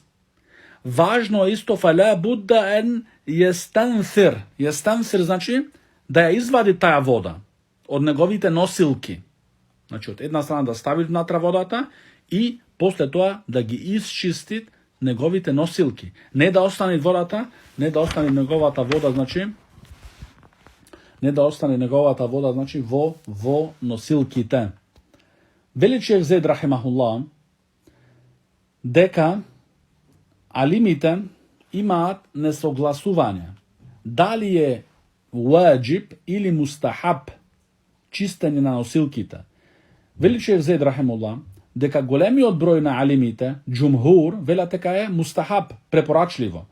важно е исто фала будда ен јестанфир. Јестанфир значи да ја извади таа вода од неговите носилки. Значи од една страна да стави внатра водата и после тоа да ги исчисти неговите носилки. Не да остане водата, неговата вода, значи во носилките. Вели шех Зейд рахимахуллах дека алимите имаат несогласување дали е ваџиб или мустахаб чистење на носилките. Вели шех Зейд рахимахуллах дека големиот број на алимите, џумхур, велат дека е мустахаб, препорачливо.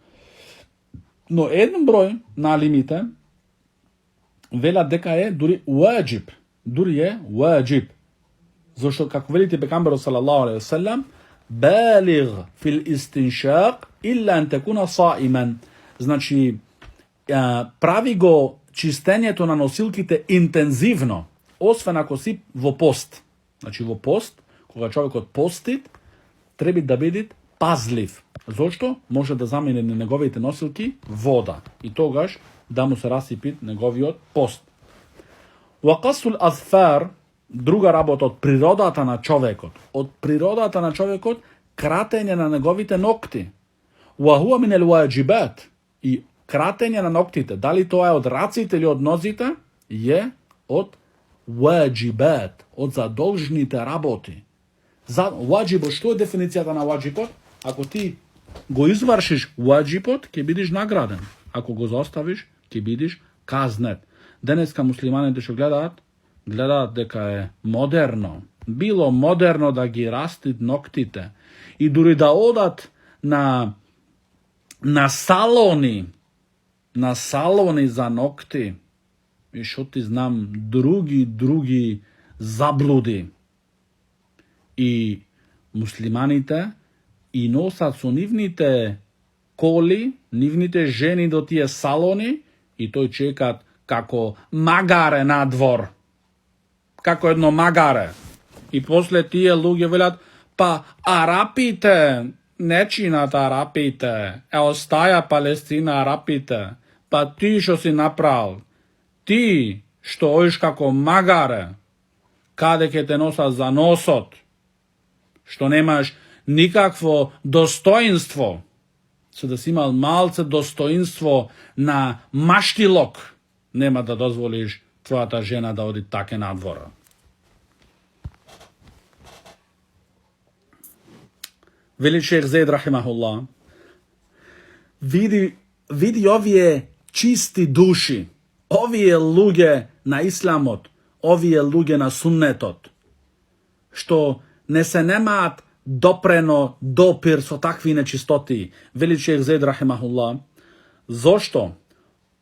Но еден број на алимите велат дека е дури ваџиб. Зашто, како велите пегамберот салаллаху алейхи ве селем, балиг фил истиншак илла ан текуна саимен. Значи, прави го чистењето на носилките интензивно, освен ако си во пост. Значи, во пост, кога човекот пости, треба да биде пазлив. Зошто? Може да замине на неговите носилки вода и тогаш да му се расипи неговиот пост. Вакасул азфар, друга работа од природата на човекот. Кратење на неговите ногти. Вахуа минел ваџибат. И кратење на ноктите, дали тоа е од раците или од нозите, е од ваџибат, од задолжните работи. Ваџибот, што е дефиницијата на ваџибот? Ако ти го извршиш ваџибот, ќе бидеш награден. Ако го заоставиш, ќе бидеш казнет. Денеска муслиманите што гледаат дека е модерно. Било модерно да ги растит ноктите и дури да одат на салони за нокти. И што ти знам, други заблуди. И муслиманите и носат со нивните коли, нивните жени до тие салони и тој чекат како магаре надвор. Како едно магаре. И после тие луѓе велат, па арапите, не чинат арапите, остаја Палестина арапите, па ти што си направил, ти што оиш како магаре, каде ќе те носат за носот, што немаш никакво достоинство, се да си имал малце достоинство на маштилок, нема да дозволиш твојата жена да оди таке надвора. Вели шех Зейд рахимахуллах, види овие чисти души, овие луѓе на исламот, овие луѓе на суннетот, што не се немаат допрено допир со такви нечистоти. Вели шех Зейд рахимахуллах, зошто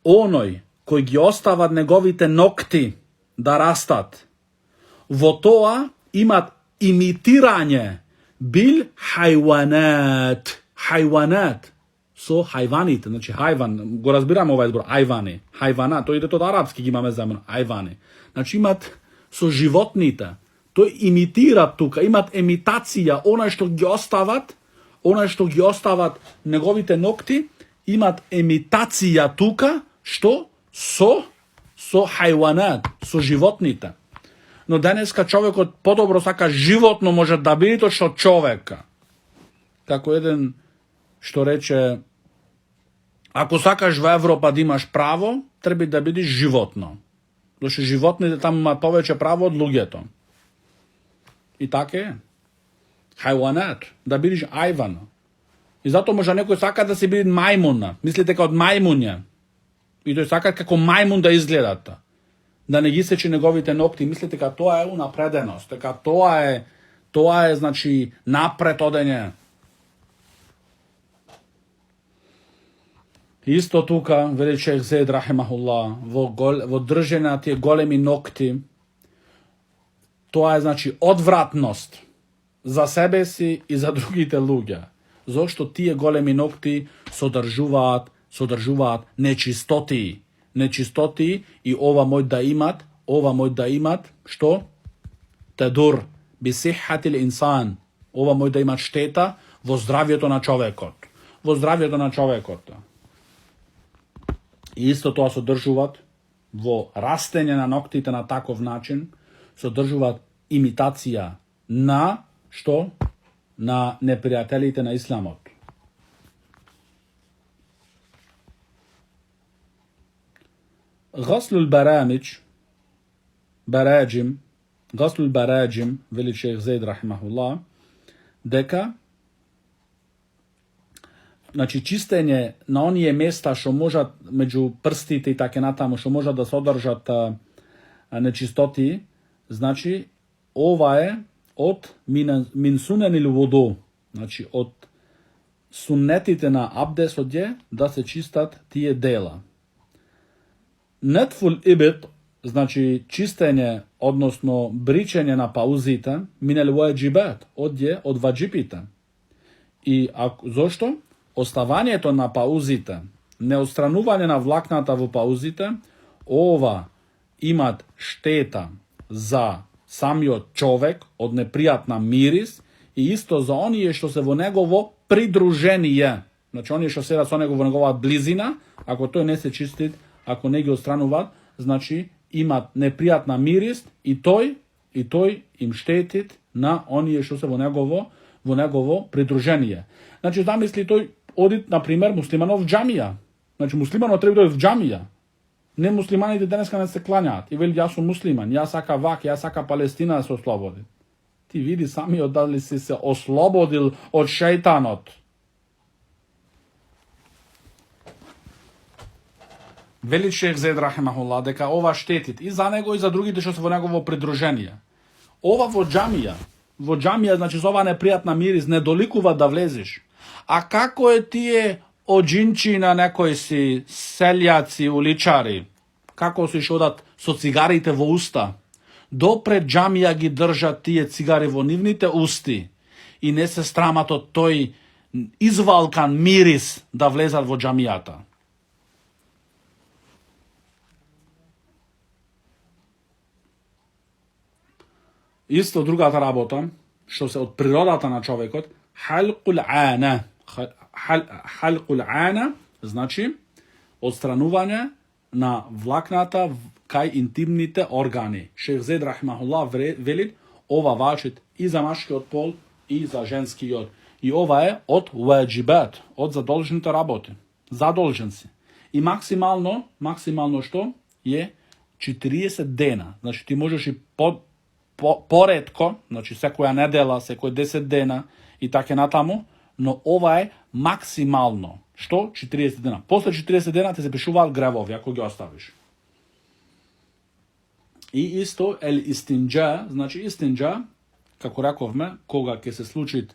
оној кој ги остават неговите нокти да растат, во тоа имат имитирање бил хајванат, со хајваните, значи хајван, го разбираме овај збор, хајванат, тој иде од арапски ги имаме земен, хајвани. Значи имат со животните, тој имитират тука, имат емитација, онај што ги остават неговите нокти, имат емитација тука, што? Со хајванат, со животните. Но денеска човекот подобро сака животно може да биде што човека. Како еден што рече, ако сакаш во Европа да имаш право, треба да бидеш животно. Зашто животните таму имаат повеќе право од луѓето. И така е. Хајванат, да бидеш ајван. И затоа може некој сака да се биде мајмуна. Мислите дека од мајмуња. И тој сака како мајмун да изгледат. Да не ги сечи неговите ногти, мислите дека тоа е унапреденост, дека тоа е значи напред одење. Исто тука, вели шех Зейд рахимахуллах, во држење на тие големи ногти, тоа е значи одвратност за себе си и за другите луѓе. Зошто тие големи ногти содржуваат нечистоти и ова мој да имат, што? Тадур би сиххатил инсан. Ова мој да имат штета во здравјето на човекот. И исто тоа содржуваат во растење на ноктите на таков начин, содржуваат имитација на што? На непријателите на исламот. Гаслул бараджим, вели шех Зейд рахимахуллах, дека значи чистење на оние места што можат меѓу прстите и така натаму, што можат да содржат нечистоти, значи ова е од мин суненил вуду, значи од суннетите на абдесот е да се чистат тие дела. Нетфул ибит, значи чистење, односно бричење на паузите, минел ваџибат, од ваџипите. И зошто? Оставањето на паузите, неотстранување на влакната во паузите, ова имат штета за самиот човек од непријатна мирис и исто за оние што се во негово придружение. Значи оние што седат со него во неговата близина, ако тој не се чистит, ако не ги отстрануваат, значи имат непријатна мирис и тој им штетит на оние што се во негово придружение. Значи замисли тој оди на пример муслиманов в џамија. Значи муслиманот треба да оди в џамија. Не муслиманите денеска не се клањаат. И вели јас сум муслиман, јас сака јас сака Палестина да се ослободи. Ти види самиот дали си се ослободил од шејтанот. Вели шех Зейд рахимахуллах дека ова штетит и за него и за другите што се во негово придружение. Ова во џамија, значи со ова непријатна мирис не доликува да влезеш. А како е тие оџинчи на некои си селјаци, уличари, како си шодат со цигарите во уста, допред џамија ги држат тие цигари во нивните усти и не се страмат од тој извалкан мирис да влезат во џамијата. Исто другата работа, што се од природата на човекот, халқул ана, значи отстранување на влакната кај интимните органи. Шех Зейд рахимахуллах вели, ова важит и за машкиот пол и за женскиот. И ова е од ваџибат, од задолжените работи. Задолжен си. И максимално што е 40 дена. Значи ти можеш и поредко, значи секоја недела, секој 10 дена и така натаму, но ова е максимално. Што? 40 дена. После 40 дена ти се пишуваат гревови, ако ги оставиш. И исто истинџа, значи истинџа, како раковме, кога ќе се случи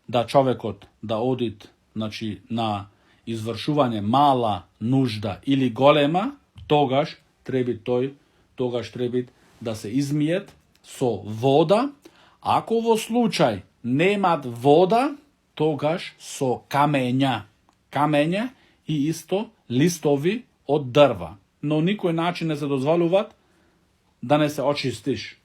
да човекот да оди, значи на извршување мала нужда или голема, тогаш треба да се измиет со вода. Ако во случај немат вода, тогаш со камења и исто листови од дрва. Но никој начин не се дозволуваат да не се очистиш.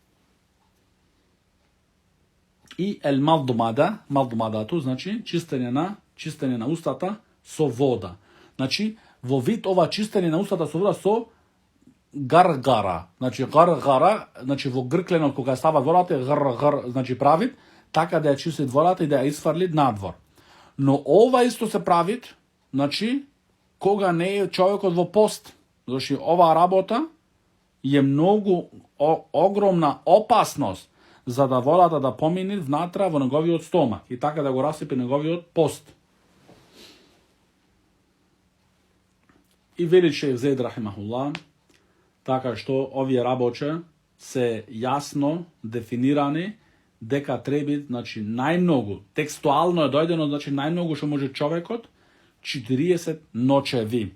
И малдумадато, значи чистење на устата со вода. Значи во вид ова чистење на устата со вода со гаргара. Значи гаргара, значи во гркленот кога става водата, значи прави така да ја чистит водата и да ја изфрли надвор. Но ова исто се прави, значи кога не е човекот во пост. Значи оваа работа е многу огромна опасност за да водата да помине внатра во неговиот стомак и така да го расипи неговиот пост. И вели шейх Зейд рахимахуллах, така што овие работи се јасно дефинирани дека треба, значи најмногу, текстуално е дојдено, значи најмногу што може човекот 40 ночеви.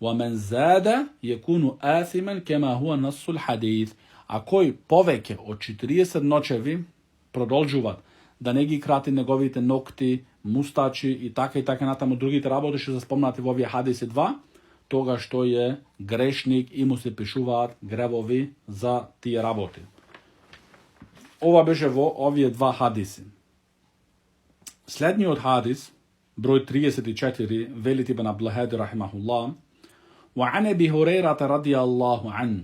ومن زاد يكون آثما كما هو نص الحديث. А кој повеќе од 40 ночеви продолжуваат да не ги крати неговите ногти, мустачи и така натаму другите работи што се спомнати во овие хадиси 2, тогаш тој е грешник и му се пишуваат гревови за тие работи. Ова беше во овие два хадиси. Следниот хадис, број 34, вели Ибн Аблахади рахимахуллах: وعن أبي هريرة رضي الله عنه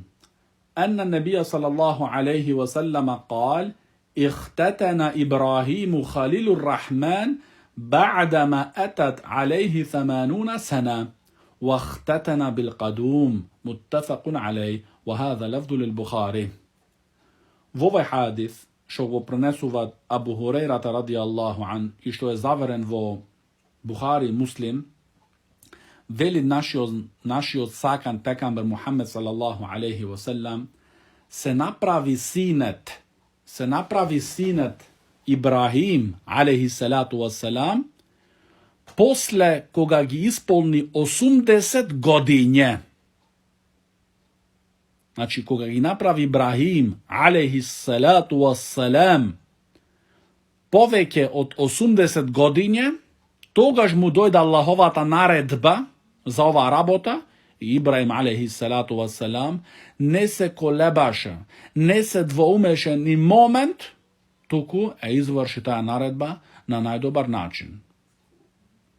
أن النبي صلى الله عليه وسلم قال: اختتن إبراهيم خليل الرحمن بعدما أتت عليه 80 سنة واختتن بالقدوم متفق عليه وهذا لفظ للبخاري. Во овој хадис што го пренесуваат Абу Хурейрата радијаллаху ан и што е заверен во Бухари и Муслим, вели нашиот сакан пекамбер Мухаммед салаллаху алейхи ва селам, се направи синет Ибрахим алейхи салату ва селам после кога ги исполни 80 годиња. Значи, кога ги направи Ибрахим алейхи салату ва селам повеќе од 80 годиња, тогаш му дојде Аллаховата наредба за оваа работа и Ибрахим алейхи салату ва селам не се колебаше, не се двоумеше ни момент, туку изврши таа наредба на најдобар начин.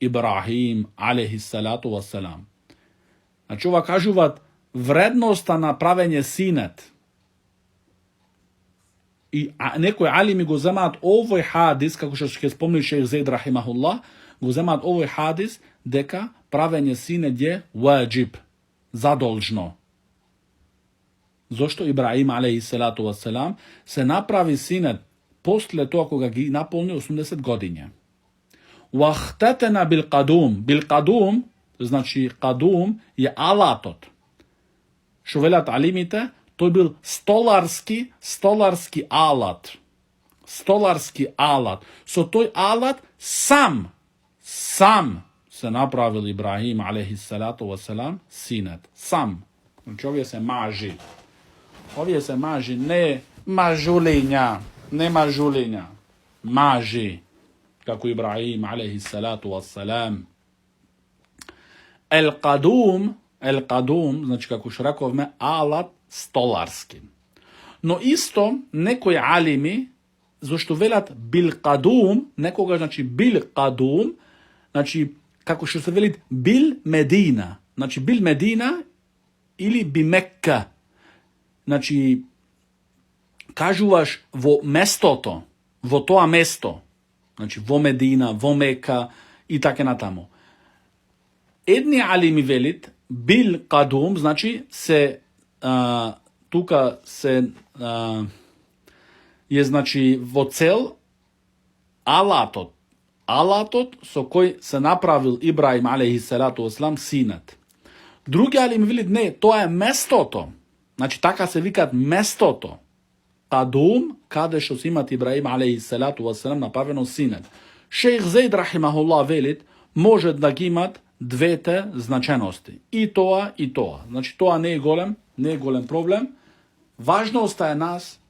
Ибрахим алейхи салату ва селам. Значи, ова кажуваат вредноста на правење синет. И некои алими го земаат овој хадис, како што ќе спомни шейх Зейд рахимахуллах, го земаат овој хадис дека правење синет е ваџиб, задолжно. Зошто Ибрахим алейхи салату ва селам се направи синет после тоа кога ги наполни 80 годиња. Вахтатена бил кадум. Бил кадум, значи кадум е алатот. Што велат алимите, тој бил столарски алат. Столарски алат. Со тој алат сам се направил Ибрахим алейхи салату ва селам синет. Сам. Значи овие се мажи. Овие се мажи, не мажулиња. Мажи. Како Ибрахим алейхи салату ва селам. Ел кадум, значи како што рековме, алат столарски. Но исто некои алими, зашто велат бил кадум, некогаш значи бил кадум, значи како што се велит бил Медина. Значи бил Медина или би Мекка. Значи кажуваш во местото, во тоа место. Значи во Медина, во Мека и така натаму. Едни алими велит бил кадум, значи се тука се е значи во цел алатот со кој се направил Ибрахим алейхи салату васелам синет. Други алими велит не, тоа е местото. Значи така се викаат местото. Кадум, каде што се имат Ибрахим алейхи салату васелам направено синет. Шейх Зейд рахимахуллах велит може да ги имат двете значености. И тоа. Значи тоа не е голем проблем. Важноста е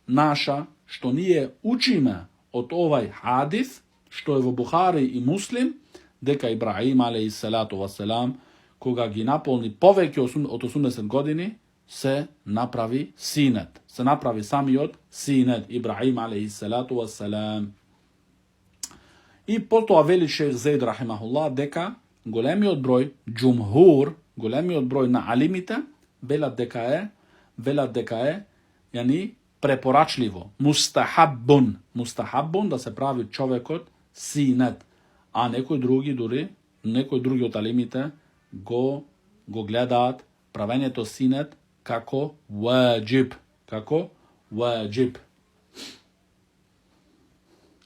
наша, што ние учиме од овај хадис, што е во Бухари и Муслим, дека Ибрахим алейхи салату васелам, кога ги наполни повеќе од 80 години, се направи синет. Се направи самиот синет, Ибрахим алейхи салату васелам. И потоа вели шейх Зейд рахимахуллах дека големиот број на алимите велат дека е јани препорачливо, мустахаббун да се прави човекот синет, а некои други од алимите го гледаат правењето синет како ваџиб.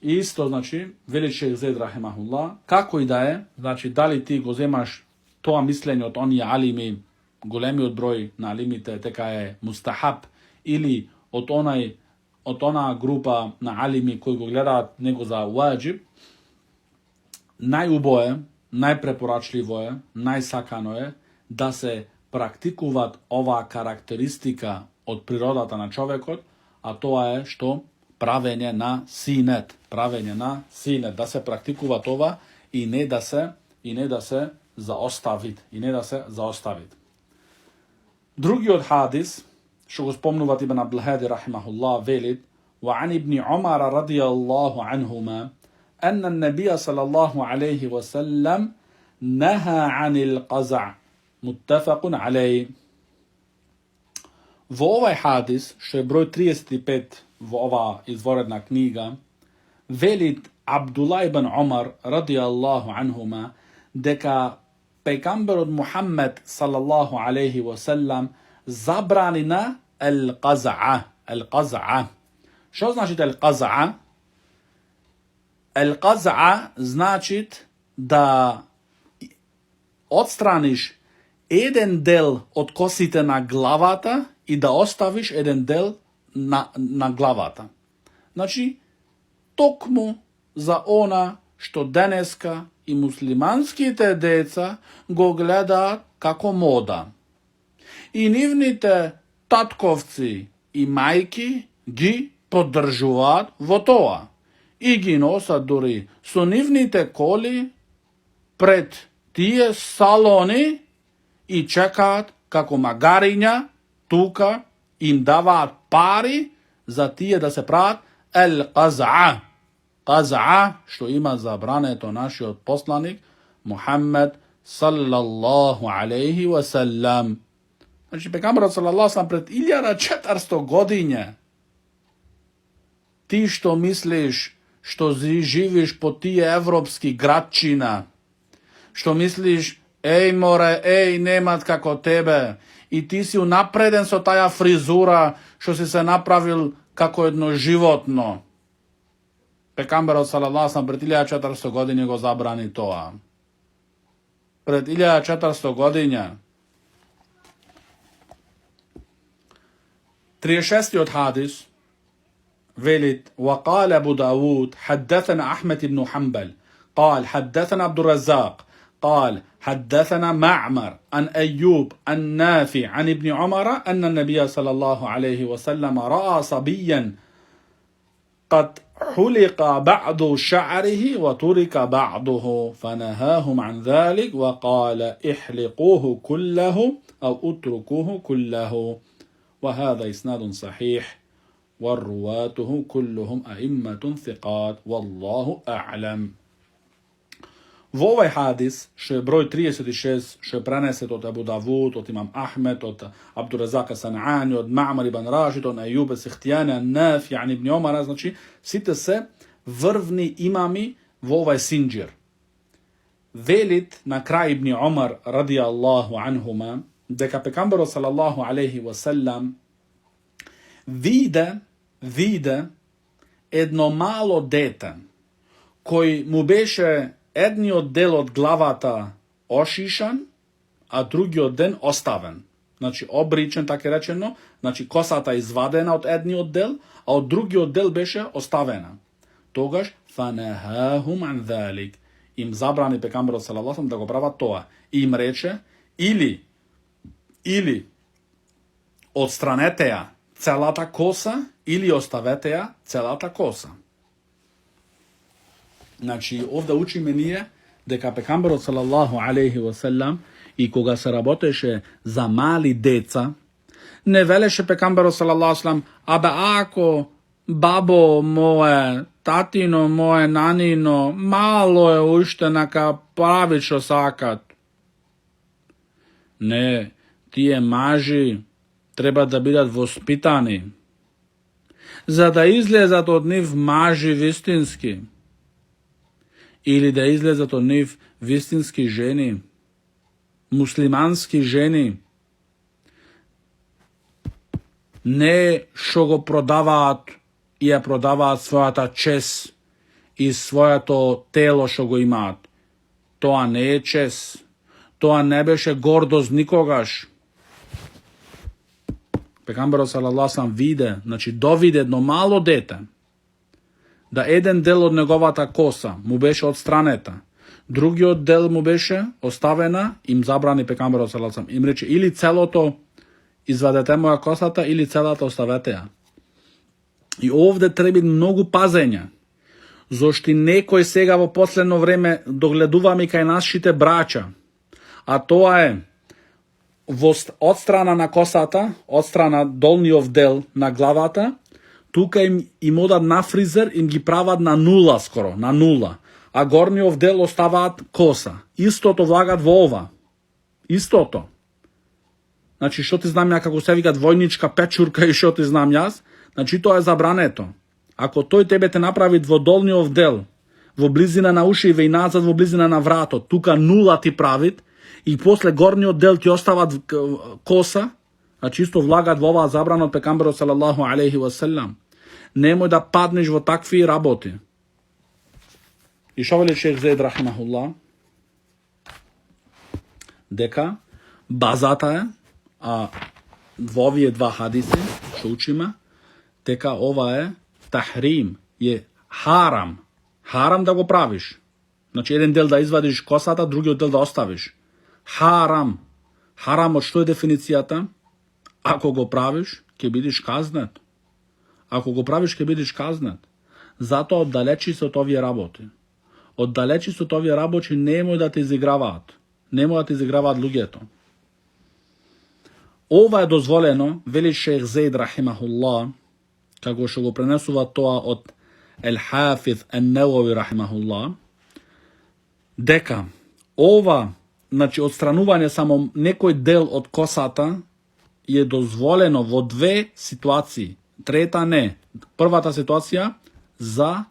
И исто, значи, вели шейх Зейд рахимахуллах, како и да е, значи, дали ти го земаш тоа мислење од оние алими големиот број на алимите дека е мустахаб, или од она група на алими кои го гледаат него за ваџиб, најубо е, најпрепорачливо е, најсакано е да се практикуваат оваа карактеристика од природата на човекот, а тоа е што правење на синет, да се практикува това и не да се заостави. Другиот хадис што го спомнуват Ибн Абдул-Хади рахимахуллах велит: وعن ابن عمر رضي الله عنهما أن النبي صلى الله عليه وسلم نهى عن القزع متفق عليه. Во овај хадис, што е број 35 во оваа изворедна книга, велит Абдулла ибн Омар радијаллаху анхума дека пегамберот Мухаммед салаллаху алейхи ва саллам забрани на ал-казаа. Што значи ал-казаа? Ал-казаа значи да отстраниш еден дел од косите на главата и да оставиш еден дел на главата. Значи, токму за она што денеска и муслиманските деца го гледаат како мода. И нивните татковци и мајки ги поддржуваат во тоа. И ги носат дури со нивните коли пред тие салони и чекаат како магариња тука им даваат пари за тие да се прават ал-казаа. Казаа, што има забрането нашиот посланик Мухаммед саллаллаху алейхи ва саллам. Значи, пегамберот саллаллаху алейхи ва саллам пред 1400 годиња. Ти што мислиш што живиш по тие европски градчина, што мислиш еј море, немат како тебе, и ти си унапреден со таја фризура што си се направил како едно животно. Пегамберот салаллаху алейхи ва саллам пред 1400 години го забрани тоа. Пред 1400 годиња. 36-тиот хадис велит: وقال أبو داود حدثنا أحمد بن حنبل قال حدثنا عبد الرزاق قال حدثنا معمر عن أيوب النافع عن ابن عمر أن النبي صلى الله عليه وسلم رأى صبيا قد حلق بعض شعره وترك بعضه فنهاهم عن ذلك وقال احلقوه كله أو اتركوه كله. وهذا إسناد صحيح ورواته كلهم أئمة ثقات والله أعلم. Во овај хадис, што е број 36, што е пренесет од Абу Давуд, од имам Ахмед, од Абдуразак Санаани, од Маъмар ибн Рашид, од Ајуб Сихтијани, Нафи, ан ибн Омар, значи сите се врвни имами во овај синџир. Велит на крај ибн Омар радијаллаху анхума дека пегамберот салаллаху алейхи ва саллам виде едно мало дете кој му беше едниот дел од главата ошишан, а другиот ден оставен. Значи обричен, така речено, значи косата извадена од едниот дел, а од другиот дел беше оставена. Тогаш фанахахум ан залик, им забрани пегамберот салаллаху алейхи ва саллам да го прават тоа. И им рече или отстранете ја целата коса или оставете ја целата коса. Значи, овде учиме ние дека пегамберот салаллаху алейхи ва саллам и кога се работеше за мали деца, не велеше пегамберот салаллаху алейхи ва саллам: абе ако бабо мое, татино мое, нанино, мало е уште, нека прави што сакат. Не, тие мажи треба да бидат воспитани, за да излезат од нив мажи вистински, или да излезат од нив вистински жени, муслимански жени, не што го продаваат и ја продаваат својата чест и својато тело што го имаат. Тоа не е чест, тоа не беше гордост никогаш. Пегамберот салаллаху виде, значи довиде едно мало дете, да еден дел од неговата коса му беше отстранета, другиот дел му беше оставена, им забрани Пегамберот салаллаху им рече или целото извадете моја косата или целата оставете ја. И овде треба многу пазење, зашто некој сега во последно време догледуваме кај нашите брача, а тоа е од страна на косата, од страна долниот дел на главата, тука им одат на фризер, им ги прават на нула скоро, на нула, а горниот дел оставаат коса. Истото влагат во ова. Истото. Значи, што ти знам ја, како се викат војничка печурка и што ти знам јас, значи тоа е забрането. Ако тој тебе те направи во долниот дел, во близина на ушиве и назад во близина на вратот, тука нула ти правит, и после горниот дел ти остават коса, значи исто влагат во оваа забрана од Пегамберот салаллаху алейхи ва селам. Немој да паднеш во такви работи. И шо вели шех Зейд рахимахуллах? Дека базата е, во овие два хадиси, што учиме, дека ова е тахрим, е харам. Харам да го правиш. Значи еден дел да извадиш косата, другиот дел да оставиш. Харам. Харамот што е дефиницијата? Ако го правиш, ќе бидеш казнет. Ако го правиш, ќе бидеш казнет. Затоа оддалечи се од овие работи. Оддалечи се од овие работи, немој да те изиграваат. Немој да те изиграваат луѓето. Ова е дозволено, вели шех Зейд рахимахуллах, како што го пренесува тоа од Ел-Хафиз Ен-Невови рахимахуллах, дека ова, значи отстранување само некој дел од косата е дозволено во две ситуации. Трета не. Првата ситуација за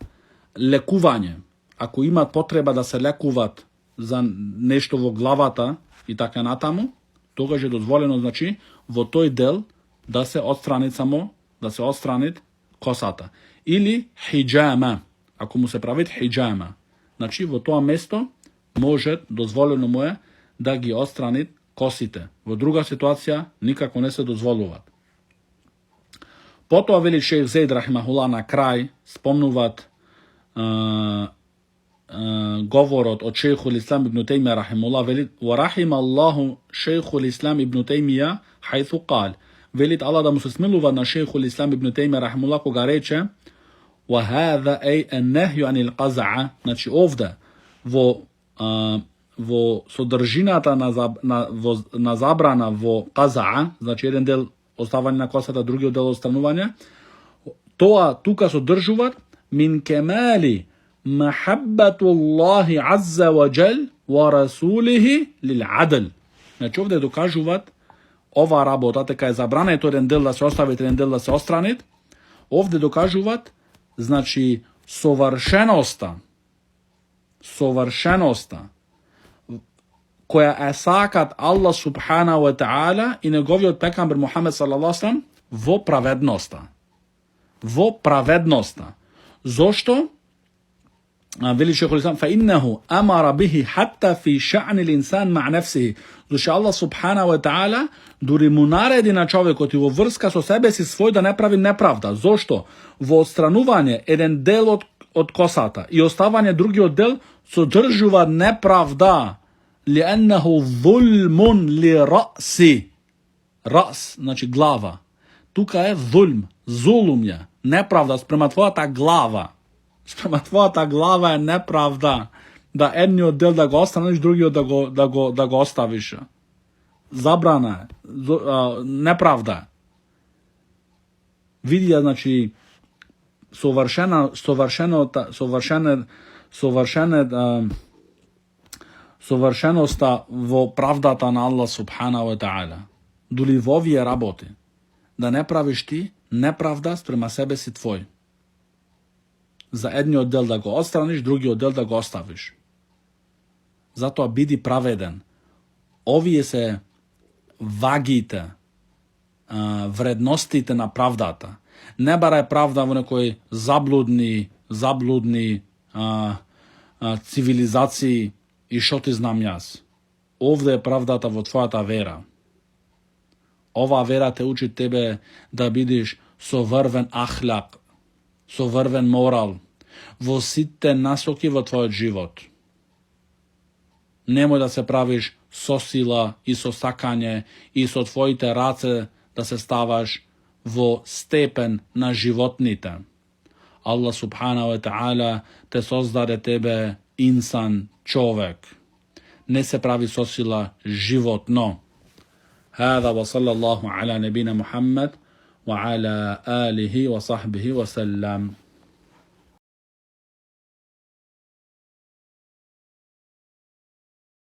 лекување. Ако имат потреба да се лекуват за нешто во главата и така натаму, тогаш е дозволено, значи, во тој дел да се отстрани само, да се отстрани косата. Или хиджама, ако му се правит хиджама. Значи, во тоа место може, дозволено му е, да ги отстрани косите. Во друга ситуација, никако не се дозволуваат. Потоа вели шех Зейд рахимахуллах на крај, спомнуваат говорот од шейхул Ислам ибн Теймија рахимахуллах, вели ورحم الله شيخ الإسلام ابن تيمية حيث قال, велит Аллах да му се смилува на шейхул Ислам ибн Теймија рахимахуллах кога рече وهذا أي النهي عن القزع, значи овде во содржината на забрана во казаа, значи еден дел оставање на косата, другиот дел отстранување, тоа тука содржуваат мин кемали محبة الله عز وجل ورسوله للعدل. Значи овде докажуваат ова работа, дека е забрането еден дел да се остави, еден дел да се отстрани. Овде докажуваат, значи, совршеноста која е сакат Аллах субхана ва таала и неговиот пекамбер Мухамед салаллаху алейхи во праведноста. Во праведноста. Зошто? Вели шейхул Ислам, فإنه أمر به حتى في شأن الإنسان مع نفسه. Зошто Аллах субхана ва таала дури му нареди на човекот и во врска со себе си свој да не прави неправда. Зошто? Во отстранување еден дел од косата и оставање другиот дел содржува неправда. لأنه ظلم لرأس. Рас, значи глава. Тука е зулм, зулум ја, неправда спрема твојата глава. Спрема твојата глава е неправда. Да едниот дел да го останеш, другиот да го оставиш. Забрана е, неправда. Види ја, значи, совршеноста во правдата на Аллах субхана ва таала. Дури во овие работи, да не правиш ти неправда спрема себе си твој. За едниот дел да го отстраниш, другиот дел да го оставиш. Затоа биди праведен. Овие се вагите, вредностите на правдата. Не барај правда во некои заблудни цивилизации и шо ти знам јас. Овде е правдата во твојата вера. Ova vera te uči tebe da bidiš sovrven ahlak, sovrven moral, vo site nasoki vo tvoj život. Nemoj da se praviš so sila i so sakanje i so tvojite race da se stavaš vo stepen na životnite. Allah subhanahu wa ta'ala te sozdade tebe insan, čovek. Ne se pravi so sila životno. هذا وصلى الله على نبينا محمد وعلى آله وصحبه وسلم.